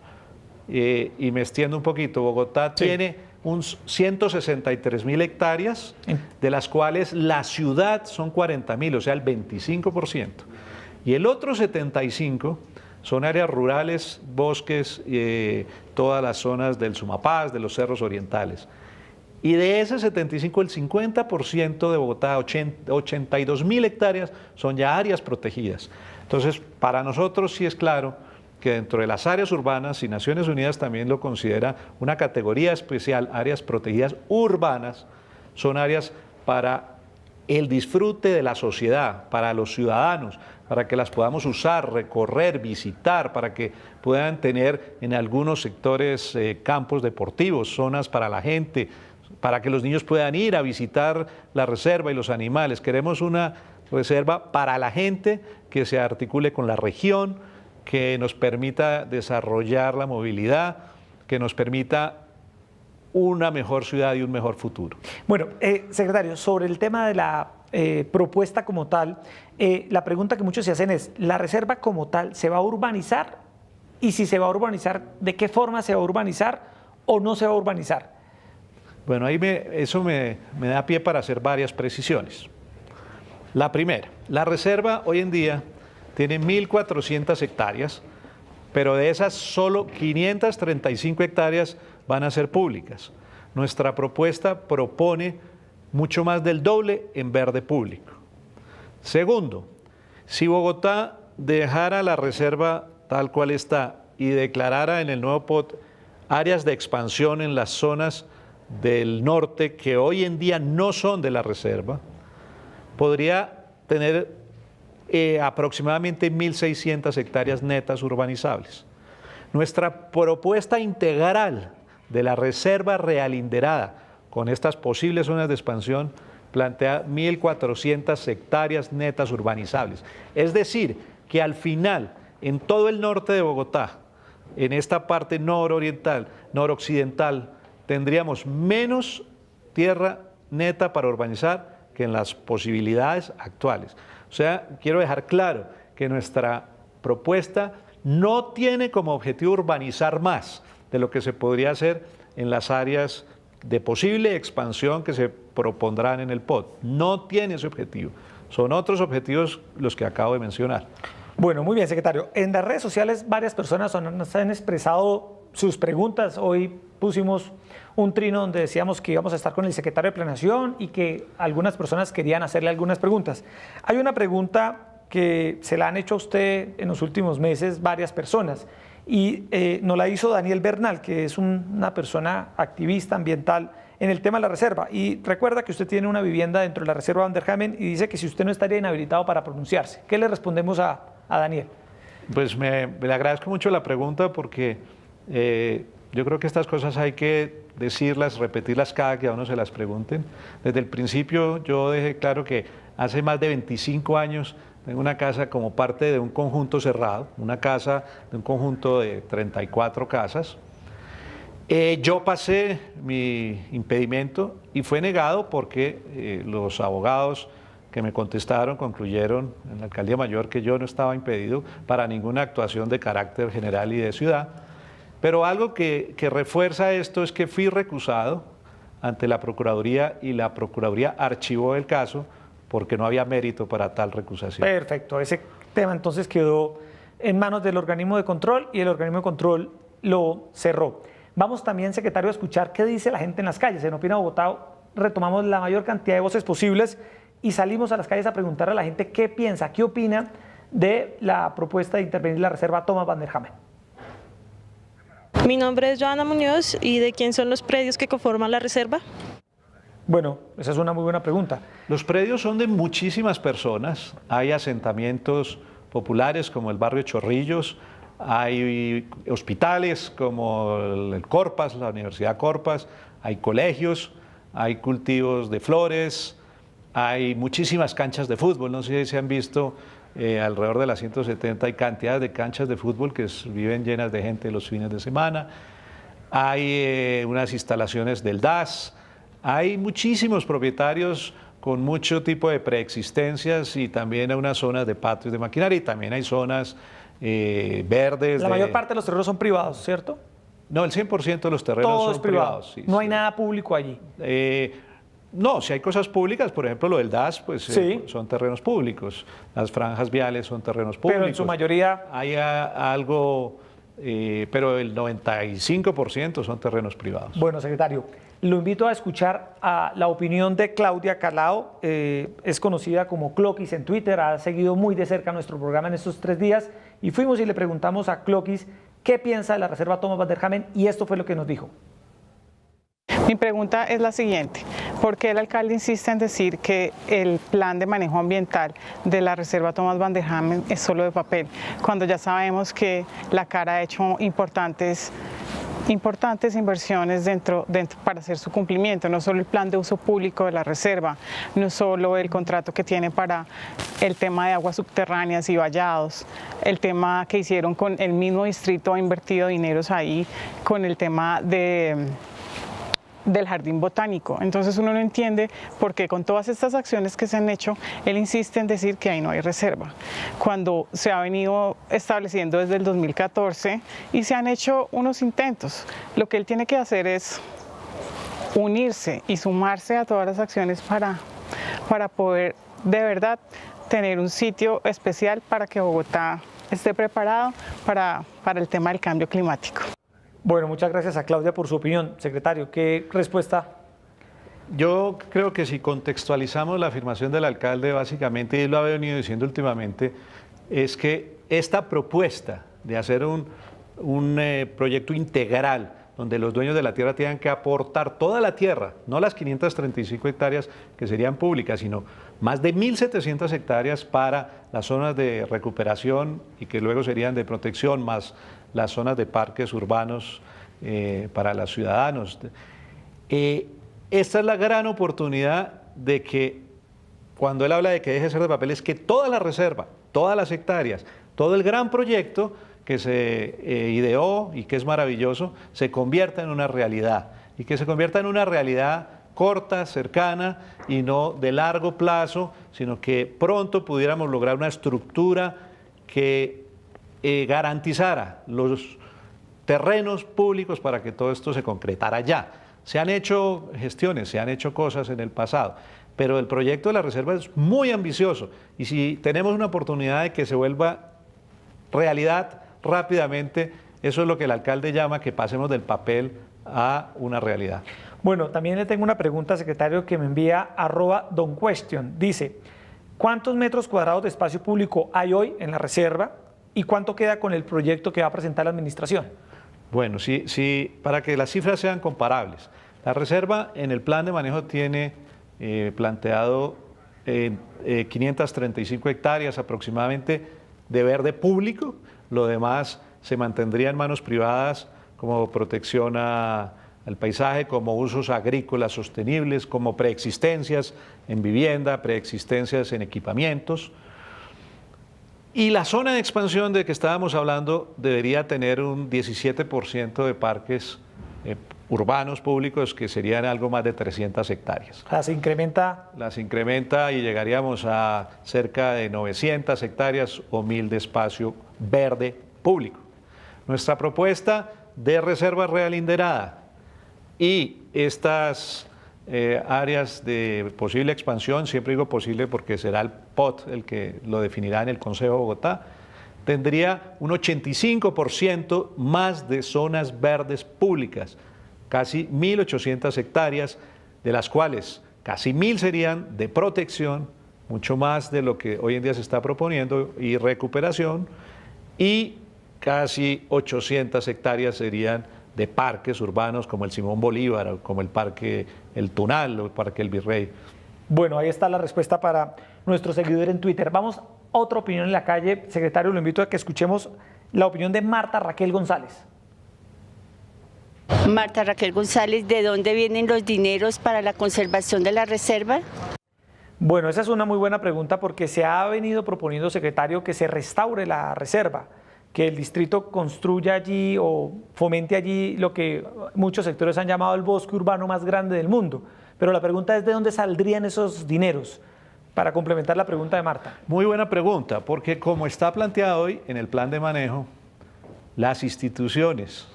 y me extiendo un poquito. Bogotá tiene 163.000 hectáreas, de las cuales la ciudad son 40.000, o sea, el 25%. Y el otro 75% son áreas rurales, bosques, todas las zonas del Sumapaz, de los cerros orientales. Y de ese 75, el 50% de Bogotá, 82.000 hectáreas, son ya áreas protegidas. Entonces, para nosotros sí es claro que dentro de las áreas urbanas, y Naciones Unidas también lo considera una categoría especial, áreas protegidas urbanas, son áreas para el disfrute de la sociedad, para los ciudadanos, para que las podamos usar, recorrer, visitar, para que puedan tener en algunos sectores campos deportivos, zonas para la gente, para que los niños puedan ir a visitar la reserva y los animales. Queremos una reserva para la gente que se articule con la región, que nos permita desarrollar la movilidad, que nos permita una mejor ciudad y un mejor futuro. Bueno, secretario, sobre el tema de la propuesta como tal, la pregunta que muchos se hacen es, ¿la reserva como tal se va a urbanizar? Y si se va a urbanizar, ¿de qué forma se va a urbanizar o no se va a urbanizar? Bueno, ahí eso me da pie para hacer varias precisiones. La primera, la reserva hoy en día tiene 1.400 hectáreas, pero de esas solo 535 hectáreas van a ser públicas. Nuestra propuesta propone mucho más del doble en verde público. Segundo, si Bogotá dejara la reserva tal cual está y declarara en el nuevo POT áreas de expansión en las zonas del norte que hoy en día no son de la reserva, podría tener aproximadamente 1.600 hectáreas netas urbanizables. Nuestra propuesta integral de la reserva realinderada con estas posibles zonas de expansión plantea 1.400 hectáreas netas urbanizables. Es decir, que al final, en todo el norte de Bogotá, en esta parte nororiental, noroccidental, tendríamos menos tierra neta para urbanizar que en las posibilidades actuales. O sea, quiero dejar claro que nuestra propuesta no tiene como objetivo urbanizar más de lo que se podría hacer en las áreas de posible expansión que se propondrán en el POT. No tiene ese objetivo. Son otros objetivos los que acabo de mencionar. Bueno, muy bien, secretario. En las redes sociales varias personas han expresado sus preguntas. Hoy pusimos un trino donde decíamos que íbamos a estar con el secretario de Planeación y que algunas personas querían hacerle algunas preguntas. Hay una pregunta que se la han hecho a usted en los últimos meses varias personas y nos la hizo Daniel Bernal, que es una persona activista ambiental en el tema de la reserva. Y recuerda que usted tiene una vivienda dentro de la reserva Van der Hamen y dice que si usted no estaría inhabilitado para pronunciarse. ¿Qué le respondemos a Daniel? Pues le agradezco mucho la pregunta porque yo creo que estas cosas hay que decirlas, repetirlas cada que a uno se las pregunten. Desde el principio yo dejé claro que hace más de 25 años tengo una casa como parte de un conjunto cerrado, una casa de un conjunto de 34 casas. Yo pasé mi impedimento y fue negado porque los abogados que me contestaron concluyeron en la Alcaldía Mayor que yo no estaba impedido para ninguna actuación de carácter general y de ciudad. Pero algo que refuerza esto es que fui recusado ante la Procuraduría y la Procuraduría archivó el caso porque no había mérito para tal recusación. Perfecto, ese tema entonces quedó en manos del organismo de control y el organismo de control lo cerró. Vamos también, secretario, a escuchar qué dice la gente en las calles. En Opina Bogotá retomamos la mayor cantidad de voces posibles y salimos a las calles a preguntar a la gente qué piensa, qué opina de la propuesta de intervenir la reserva Thomas Van der Hamen. Mi nombre es Joana Muñoz. ¿Y de quién son los predios que conforman la reserva? Bueno, esa es una muy buena pregunta. Los predios son de muchísimas personas. Hay asentamientos populares como el barrio Chorrillos, hay hospitales como el Corpas, la Universidad Corpas, hay colegios, hay cultivos de flores, hay muchísimas canchas de fútbol. No sé si se han visto alrededor de las 170, hay cantidades de canchas de fútbol que viven llenas de gente los fines de semana. Hay unas instalaciones del DAS. Hay muchísimos propietarios con mucho tipo de preexistencias y también hay unas zonas de patios de maquinaria y también hay zonas verdes. La mayor parte de los terrenos son privados, ¿cierto? No, el 100% de los terrenos son privados. Sí, no hay nada público allí. No, si hay cosas públicas, por ejemplo lo del DAS, pues son terrenos públicos. Las franjas viales son terrenos públicos. Pero en su mayoría... Hay algo, pero el 95% son terrenos privados. Bueno, secretario, lo invito a escuchar a la opinión de Claudia Calao, es conocida como Cloquis en Twitter, ha seguido muy de cerca nuestro programa en estos 3 días y fuimos y le preguntamos a Cloquis qué piensa de la reserva Thomas Van der Hamen y esto fue lo que nos dijo. Mi pregunta es la siguiente: ¿por qué el alcalde insiste en decir que el plan de manejo ambiental de la reserva Thomas Van der Hamen es solo de papel, cuando ya sabemos que la CAR ha hecho importantes inversiones para hacer su cumplimiento, no solo el plan de uso público de la reserva, no solo el contrato que tiene para el tema de aguas subterráneas y vallados, el tema que hicieron con el mismo distrito ha invertido dineros ahí con el tema del jardín botánico? Entonces uno no entiende por qué con todas estas acciones que se han hecho, él insiste en decir que ahí no hay reserva, cuando se ha venido estableciendo desde el 2014 y se han hecho unos intentos. Lo que él tiene que hacer es unirse y sumarse a todas las acciones para poder de verdad tener un sitio especial para que Bogotá esté preparado para el tema del cambio climático. Bueno, muchas gracias a Claudia por su opinión. Secretario, ¿qué respuesta? Yo creo que si contextualizamos la afirmación del alcalde, básicamente, y él lo ha venido diciendo últimamente, es que esta propuesta de hacer un proyecto integral donde los dueños de la tierra tengan que aportar toda la tierra, no las 535 hectáreas que serían públicas, sino más de 1.700 hectáreas para las zonas de recuperación y que luego serían de protección, más las zonas de parques urbanos para los ciudadanos. Esta es la gran oportunidad de que, cuando él habla de que deje de ser de papel, es que toda la reserva, todas las hectáreas, todo el gran proyecto que se ideó y que es maravilloso, se convierta en una realidad y que se convierta en una realidad corta, cercana y no de largo plazo, sino que pronto pudiéramos lograr una estructura que garantizara los terrenos públicos para que todo esto se concretara ya. Se han hecho gestiones, se han hecho cosas en el pasado, pero el proyecto de la reserva es muy ambicioso y si tenemos una oportunidad de que se vuelva realidad rápidamente, eso es lo que el alcalde llama que pasemos del papel a una realidad. Bueno, también le tengo una pregunta, secretario, que me envía @donquestion. Dice, ¿cuántos metros cuadrados de espacio público hay hoy en la reserva y cuánto queda con el proyecto que va a presentar la administración? Bueno, sí, para que las cifras sean comparables. La reserva en el plan de manejo tiene planteado 535 hectáreas aproximadamente de verde público, lo demás se mantendría en manos privadas como protección al paisaje, como usos agrícolas sostenibles, como preexistencias en vivienda, preexistencias en equipamientos. Y la zona de expansión de que estábamos hablando debería tener un 17% de parques urbanos públicos, que serían algo más de 300 hectáreas. ¿Las incrementa? Las incrementa y llegaríamos a cerca de 900 hectáreas o 1000 de espacio verde público. Nuestra propuesta de reserva real inderada y estas áreas de posible expansión, siempre digo posible porque será el POT el que lo definirá en el Consejo de Bogotá, tendría un 85% más de zonas verdes públicas, casi 1.800 hectáreas, de las cuales casi 1.000 serían de protección, mucho más de lo que hoy en día se está proponiendo, y recuperación, y casi 800 hectáreas serían de parques urbanos como el Simón Bolívar, o como el Parque El Tunal o el Parque El Virrey. Bueno, ahí está la respuesta para nuestro seguidor en Twitter. Vamos a otra opinión en la calle. Secretario, lo invito a que escuchemos la opinión de Marta Raquel González. Marta Raquel González, ¿de dónde vienen los dineros para la conservación de la reserva? Bueno, esa es una muy buena pregunta porque se ha venido proponiendo, secretario, que se restaure la reserva, que el distrito construya allí o fomente allí lo que muchos sectores han llamado el bosque urbano más grande del mundo. Pero la pregunta es ¿de dónde saldrían esos dineros? Para complementar la pregunta de Marta. Muy buena pregunta, porque como está planteado hoy en el plan de manejo, las instituciones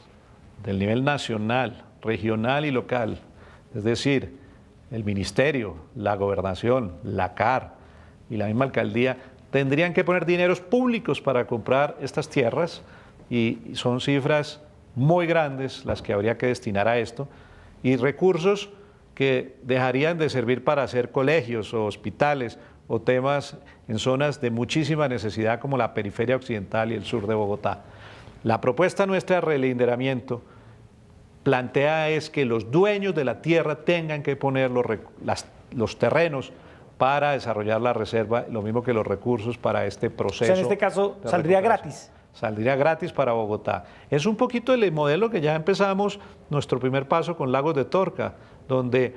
del nivel nacional, regional y local, es decir, el ministerio, la gobernación, la CAR y la misma alcaldía, tendrían que poner dineros públicos para comprar estas tierras, y son cifras muy grandes las que habría que destinar a esto, y recursos que dejarían de servir para hacer colegios o hospitales o temas en zonas de muchísima necesidad como la periferia occidental y el sur de Bogotá. La propuesta nuestra de relinderamiento plantea es que los dueños de la tierra tengan que poner los terrenos para desarrollar la reserva, lo mismo que los recursos para este proceso. O sea, en este caso saldría gratis. Saldría gratis para Bogotá. Es un poquito el modelo que ya empezamos, nuestro primer paso con Lagos de Torca, donde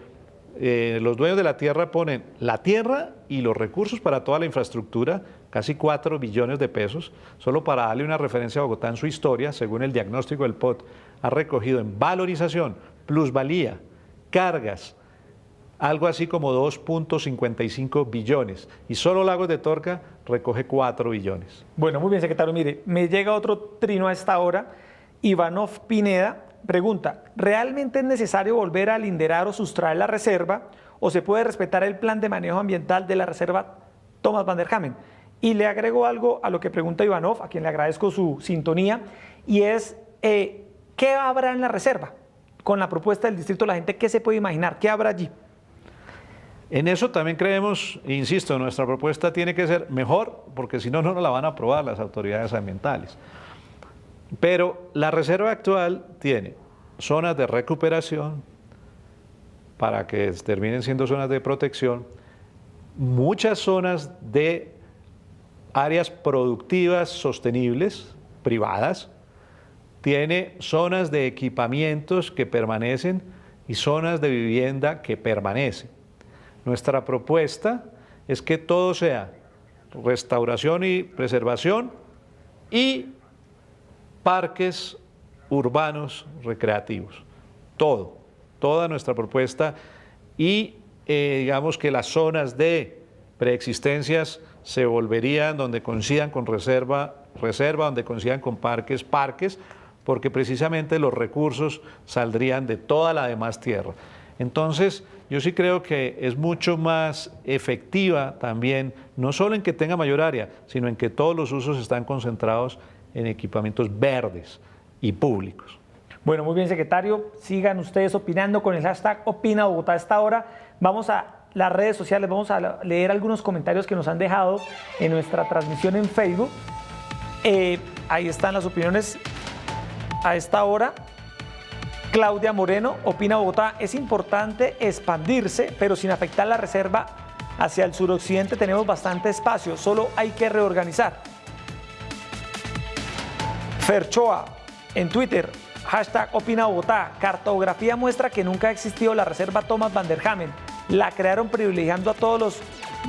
los dueños de la tierra ponen la tierra y los recursos para toda la infraestructura, casi 4 billones de pesos, solo para darle una referencia a Bogotá en su historia, según el diagnóstico del POT, ha recogido en valorización, plusvalía, cargas, algo así como 2.55 billones, y solo Lagos de Torca recoge 4 billones. Bueno, muy bien, secretario. Mire, me llega otro trino a esta hora. Ivanov Pineda pregunta, ¿realmente es necesario volver a linderar o sustraer la reserva o se puede respetar el plan de manejo ambiental de la reserva Thomas van der Hamen? Y le agrego algo a lo que pregunta Ivanov, a quien le agradezco su sintonía, y es, ¿qué habrá en la reserva? Con la propuesta del distrito, la gente, ¿qué se puede imaginar? ¿Qué habrá allí? En eso también creemos, insisto, nuestra propuesta tiene que ser mejor, porque si no, no nos la van a aprobar las autoridades ambientales. Pero la reserva actual tiene zonas de recuperación para que terminen siendo zonas de protección, muchas zonas de áreas productivas sostenibles, privadas, tiene zonas de equipamientos que permanecen y zonas de vivienda que permanecen. Nuestra propuesta es que todo sea restauración y preservación y parques urbanos recreativos, toda nuestra propuesta, y digamos que las zonas de preexistencias se volverían donde coincidan con reserva, donde coincidan con parques, porque precisamente los recursos saldrían de toda la demás tierra. Entonces, yo sí creo que es mucho más efectiva también, no solo en que tenga mayor área, sino en que todos los usos están concentrados en equipamientos verdes y públicos. Bueno, muy bien, secretario. Sigan ustedes opinando con el hashtag Opina Bogotá a esta hora. Vamos a las redes sociales, vamos a leer algunos comentarios que nos han dejado en nuestra transmisión en Facebook. Ahí están las opiniones a esta hora. Claudia Moreno opina: Bogotá es importante expandirse, pero sin afectar la reserva. Hacia el suroccidente tenemos bastante espacio, solo hay que reorganizar. Ferchoa en Twitter, hashtag Opina Bogotá: cartografía muestra que nunca ha existido la reserva Thomas van der Hamen. La crearon privilegiando a todos los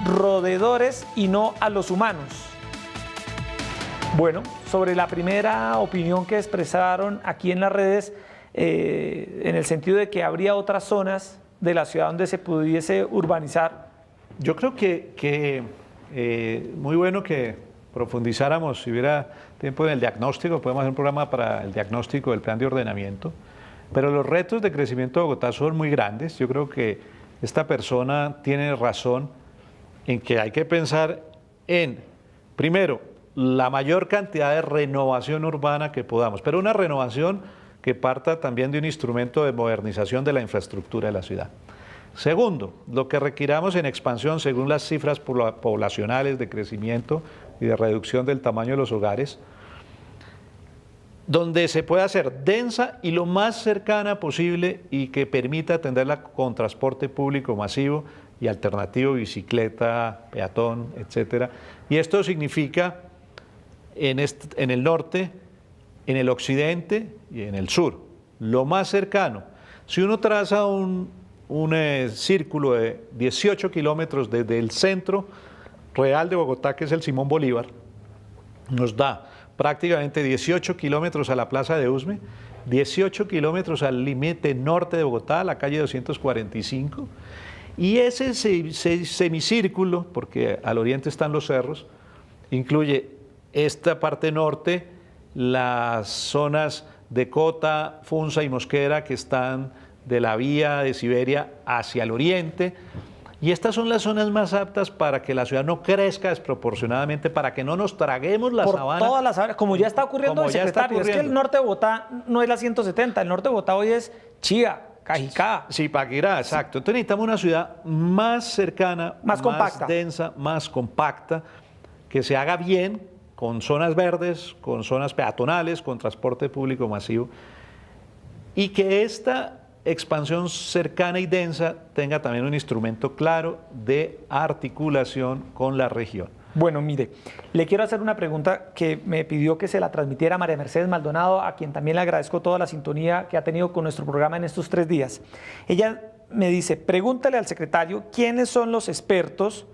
roedores y no a los humanos. Bueno, sobre la primera opinión que expresaron aquí en las redes, en el sentido de que habría otras zonas de la ciudad donde se pudiese urbanizar. Yo creo que muy bueno que profundizáramos, si hubiera tiempo en el diagnóstico, podemos hacer un programa para el diagnóstico del plan de ordenamiento, pero los retos de crecimiento de Bogotá son muy grandes. Yo creo que esta persona tiene razón en que hay que pensar en, primero, la mayor cantidad de renovación urbana que podamos, pero una renovación que parta también de un instrumento de modernización de la infraestructura de la ciudad. Segundo, lo que requiramos en expansión según las cifras poblacionales de crecimiento y de reducción del tamaño de los hogares, donde se pueda hacer densa y lo más cercana posible y que permita atenderla con transporte público masivo y alternativo, bicicleta, peatón, etc. Y esto significa en el norte, en el occidente y en el sur. Lo más cercano, si uno traza un círculo de 18 kilómetros desde el centro real de Bogotá, que es el Simón Bolívar, nos da prácticamente 18 kilómetros a la Plaza de Usme, 18 kilómetros al límite norte de Bogotá, la calle 245, y ese semicírculo, porque al oriente están los cerros, incluye esta parte norte, las zonas de Cota, Funza y Mosquera que están de la vía de Siberia hacia el oriente, y estas son las zonas más aptas para que la ciudad no crezca desproporcionadamente, para que no nos traguemos la sabana. Por todas las sabanas, como ya está ocurriendo, secretario. Es que el norte de Bogotá no es la 170, el norte de Bogotá hoy es Chía, Cajicá. Zipaquirá, exacto. Entonces necesitamos una ciudad más cercana, más compacta, densa, más compacta, que se haga bien, con zonas verdes, con zonas peatonales, con transporte público masivo, y que esta expansión cercana y densa tenga también un instrumento claro de articulación con la región. Bueno, mire, le quiero hacer una pregunta que me pidió que se la transmitiera María Mercedes Maldonado, a quien también le agradezco toda la sintonía que ha tenido con nuestro programa en estos 3 días. Ella me dice: pregúntale al secretario quiénes son los expertos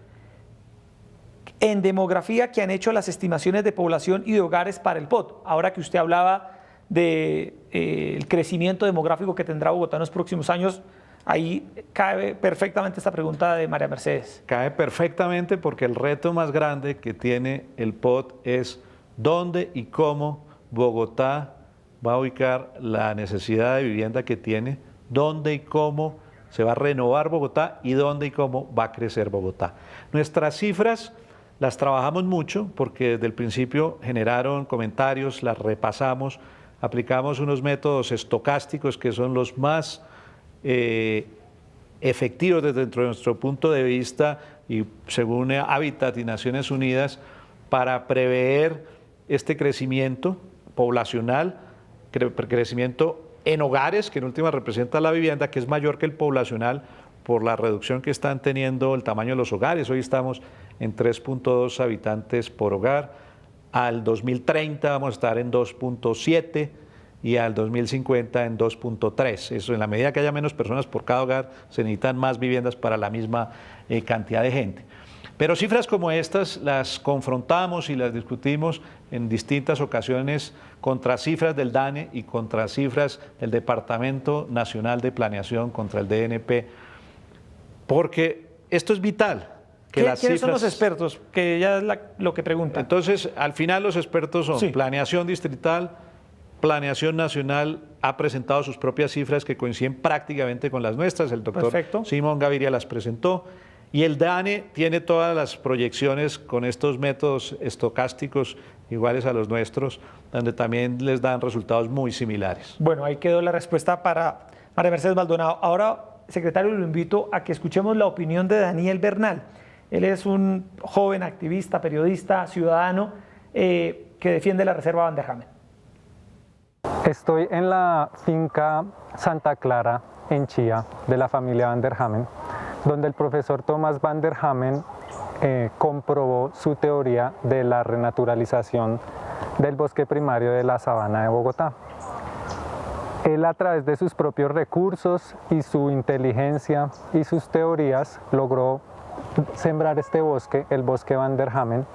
en demografía que han hecho las estimaciones de población y de hogares para el POT. Ahora que usted hablaba del crecimiento demográfico que tendrá Bogotá en los próximos años, ahí cabe perfectamente esta pregunta de María Mercedes. Cabe perfectamente, porque el reto más grande que tiene el POT es dónde y cómo Bogotá va a ubicar la necesidad de vivienda que tiene, dónde y cómo se va a renovar Bogotá y dónde y cómo va a crecer Bogotá. Nuestras cifras las trabajamos mucho porque desde el principio generaron comentarios, las repasamos, aplicamos unos métodos estocásticos que son los más efectivos desde nuestro punto de vista y según Hábitat y Naciones Unidas, para prever este crecimiento poblacional, crecimiento en hogares, que en última representa la vivienda, que es mayor que el poblacional por la reducción que están teniendo el tamaño de los hogares. Hoy estamos en 3.2 habitantes por hogar. Al 2030 vamos a estar en 2.7 y al 2050 en 2.3. Eso, en la medida que haya menos personas por cada hogar, se necesitan más viviendas para la misma cantidad de gente. Pero cifras como estas las confrontamos y las discutimos en distintas ocasiones contra cifras del DANE y contra cifras del Departamento Nacional de Planeación, contra el DNP, porque esto es vital. ¿Quiénes son los expertos? Que ya es lo que pregunta. Entonces, al final los expertos son Planeación Distrital, Planeación Nacional ha presentado sus propias cifras que coinciden prácticamente con las nuestras, el doctor Simón Gaviria las presentó, Y el DANE tiene todas las proyecciones con estos métodos estocásticos iguales a los nuestros, donde también les dan resultados muy similares. Bueno, ahí quedó la respuesta para María Mercedes Maldonado. Ahora, secretario, lo invito a que escuchemos la opinión de Daniel Bernal. Él es un joven activista, periodista, ciudadano que defiende la Reserva Van der Hamen. Estoy en la finca Santa Clara, en Chía, de la familia Van der Hamen, donde el profesor Thomas Van der Hamen comprobó su teoría de la renaturalización del bosque primario de la sabana de Bogotá. Él, a través de sus propios recursos y su inteligencia y sus teorías, logró sembrar este bosque, el bosque Van der Hamen,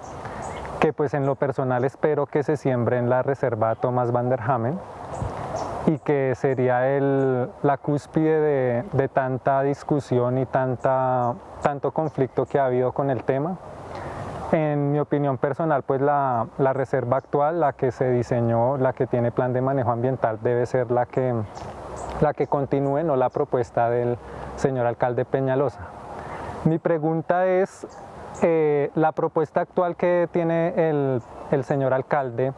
que pues en lo personal espero que se siembre en la reserva Thomas Van der Hamen, y que sería la cúspide de tanta discusión y tanto conflicto que ha habido con el tema. En mi opinión personal, pues la reserva actual, la que se diseñó, la que tiene plan de manejo ambiental, debe ser la que continúe, no la propuesta del señor alcalde Peñalosa. Mi pregunta es, la propuesta actual que tiene el señor alcalde,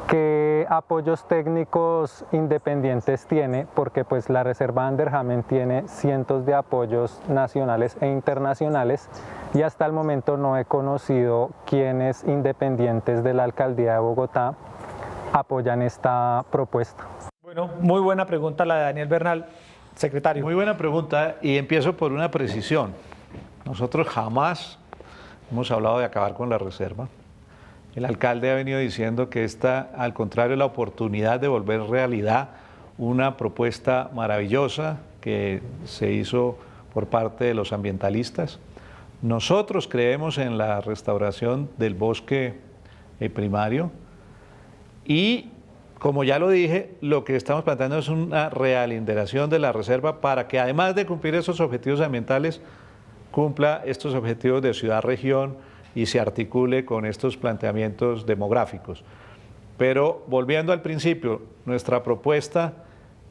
¿qué apoyos técnicos independientes tiene? Porque pues la Reserva Van der Hamen tiene cientos de apoyos nacionales e internacionales y hasta el momento no he conocido quiénes independientes de la Alcaldía de Bogotá apoyan esta propuesta. Bueno, muy buena pregunta la de Daniel Bernal, secretario. Muy buena pregunta, y empiezo por una precisión. Nosotros jamás hemos hablado de acabar con la reserva. El alcalde ha venido diciendo que esta, al contrario, la oportunidad de volver realidad una propuesta maravillosa que se hizo por parte de los ambientalistas. Nosotros creemos en la restauración del bosque primario y, como ya lo dije, lo que estamos planteando es una realintegración de la reserva para que, además de cumplir esos objetivos ambientales, cumpla estos objetivos de ciudad-región y se articule con estos planteamientos demográficos. Pero volviendo al principio, nuestra propuesta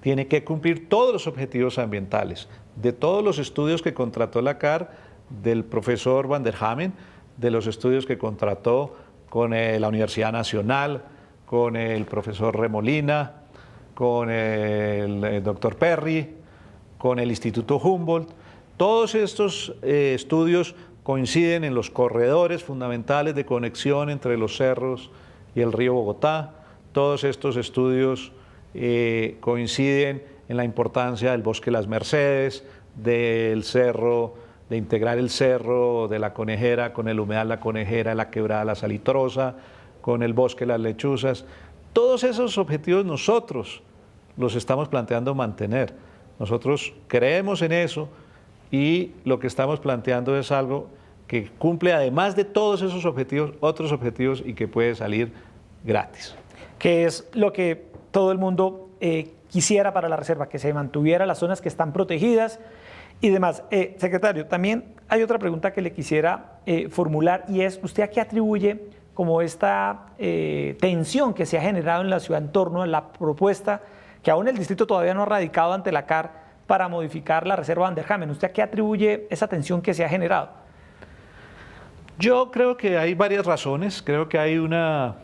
tiene que cumplir todos los objetivos ambientales, de todos los estudios que contrató la CAR, del profesor Van der Hamen, de los estudios que contrató con la Universidad Nacional, con el profesor Remolina, con el doctor Perry, con el Instituto Humboldt. Todos estos estudios coinciden en los corredores fundamentales de conexión entre los cerros y el río Bogotá. Todos estos estudios coinciden en la importancia del bosque Las Mercedes, del cerro, de integrar el cerro de la Conejera con el humedal La Conejera, la quebrada La Salitrosa, con el bosque Las Lechuzas. Todos esos objetivos nosotros los estamos planteando mantener. Nosotros creemos en eso, y lo que estamos planteando es algo que cumple, además de todos esos objetivos, otros objetivos y que puede salir gratis. Que es lo que todo el mundo quisiera para la reserva, que se mantuviera las zonas que están protegidas y demás. Secretario, también hay otra pregunta que le quisiera formular, y es, ¿usted a qué atribuye como esta tensión que se ha generado en la ciudad en torno a la propuesta que aún el distrito todavía no ha radicado ante la CAR para modificar la Reserva Van der Hamen? ¿Usted a qué atribuye esa tensión que se ha generado? Yo creo que hay varias razones. Creo que hay una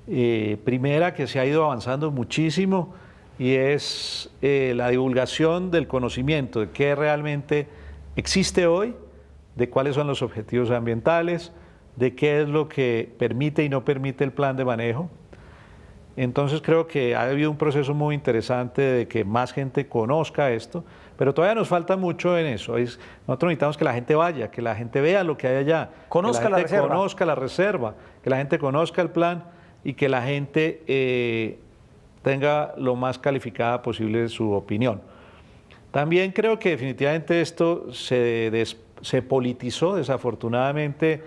primera, que se ha ido avanzando muchísimo, y es la divulgación del conocimiento de qué realmente existe hoy, de cuáles son los objetivos ambientales, de qué es lo que permite y no permite el plan de manejo. Entonces creo que ha habido un proceso muy interesante de que más gente conozca esto, pero todavía nos falta mucho en eso. Nosotros necesitamos que la gente vaya, que la gente vea lo que hay allá, conozca la reserva, conozca la reserva, que la gente conozca el plan y que la gente tenga lo más calificada posible su opinión. También creo que definitivamente esto se politizó, desafortunadamente.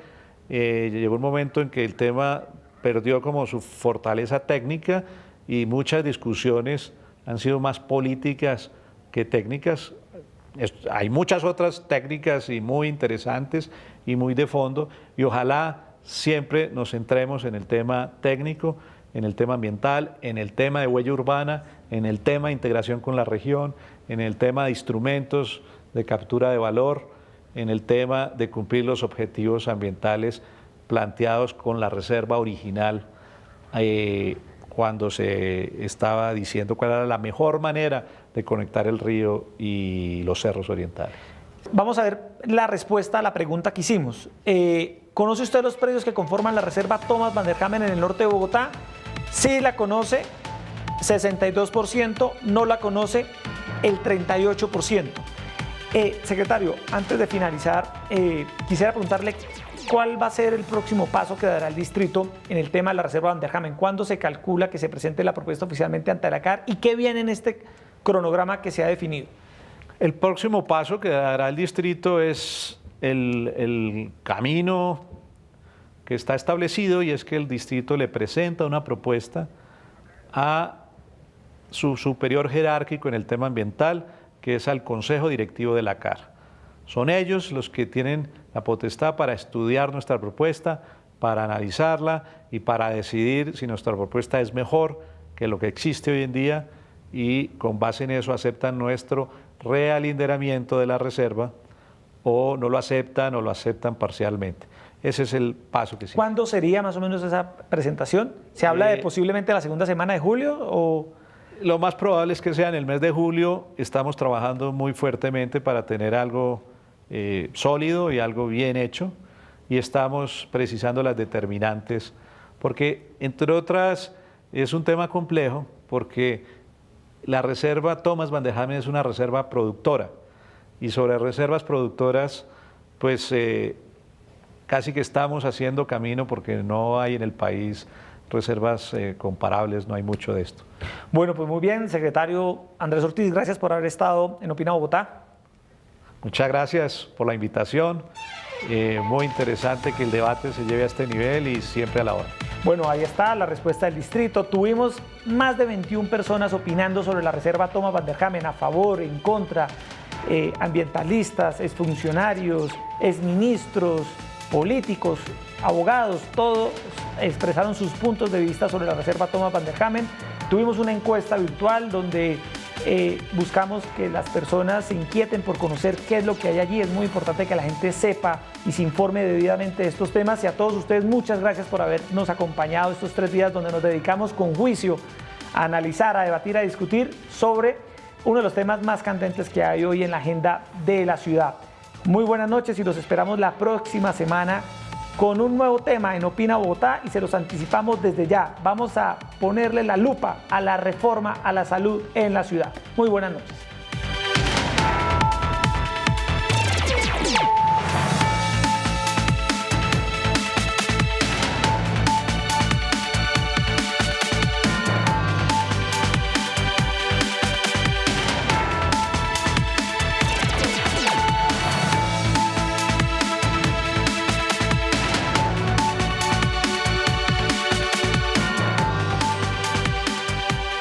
Llegó un momento en que el tema perdió como su fortaleza técnica y muchas discusiones han sido más políticas que técnicas. Hay muchas otras técnicas y muy interesantes y muy de fondo, y ojalá siempre nos centremos en el tema técnico, en el tema ambiental, en el tema de huella urbana, en el tema de integración con la región, en el tema de instrumentos de captura de valor, en el tema de cumplir los objetivos ambientales planteados con la reserva original cuando se estaba diciendo cuál era la mejor manera de conectar el río y los cerros orientales. Vamos a ver la respuesta a la pregunta que hicimos. ¿Conoce usted los predios que conforman la reserva Thomas van der Hamen en el norte de Bogotá? Sí la conoce, 62%, no la conoce, el 38%. Secretario, antes de finalizar, quisiera preguntarle cuál va a ser el próximo paso que dará el distrito en el tema de la reserva van der Hamen. ¿Cuándo se calcula que se presente la propuesta oficialmente ante la CAR y qué viene en este cronograma que se ha definido? El próximo paso que dará el distrito es el camino que está establecido, y es que el distrito le presenta una propuesta a su superior jerárquico en el tema ambiental, que es al Consejo Directivo de la CAR. Son ellos los que tienen la potestad para estudiar nuestra propuesta, para analizarla y para decidir si nuestra propuesta es mejor que lo que existe hoy en día, y con base en eso aceptan nuestro realinderamiento de la reserva o no lo aceptan parcialmente. Ese es el paso que sigue. ¿Cuándo sería más o menos esa presentación? ¿Se habla de posiblemente la segunda semana de julio o...? Lo más probable es que sea en el mes de julio. Estamos trabajando muy fuertemente para tener algo sólido y algo bien hecho, y estamos precisando las determinantes, porque entre otras es un tema complejo, porque la reserva Thomas van der Hamen es una reserva productora, y sobre reservas productoras pues casi que estamos haciendo camino, porque no hay en el país reservas comparables, no hay mucho de esto. Bueno, pues muy bien, secretario Andrés Ortiz, gracias por haber estado en Opina Bogotá. Muchas gracias por la invitación, muy interesante que el debate se lleve a este nivel y siempre a la hora. Bueno, ahí está la respuesta del distrito. Tuvimos más de 21 personas opinando sobre la reserva Thomas van der Hamen, a favor, en contra, ambientalistas, exfuncionarios, exministros, políticos, abogados, todos expresaron sus puntos de vista sobre la reserva Thomas van der Hamen. Tuvimos una encuesta virtual donde buscamos que las personas se inquieten por conocer qué es lo que hay allí. Es muy importante que la gente sepa y se informe debidamente de estos temas. Y a todos ustedes, muchas gracias por habernos acompañado estos 3 días donde nos dedicamos con juicio a analizar, a debatir, a discutir sobre uno de los temas más candentes que hay hoy en la agenda de la ciudad. Muy buenas noches y los esperamos la próxima semana con un nuevo tema en Opina Bogotá, y se los anticipamos desde ya. Vamos a ponerle la lupa a la reforma a la salud en la ciudad. Muy buenas noches.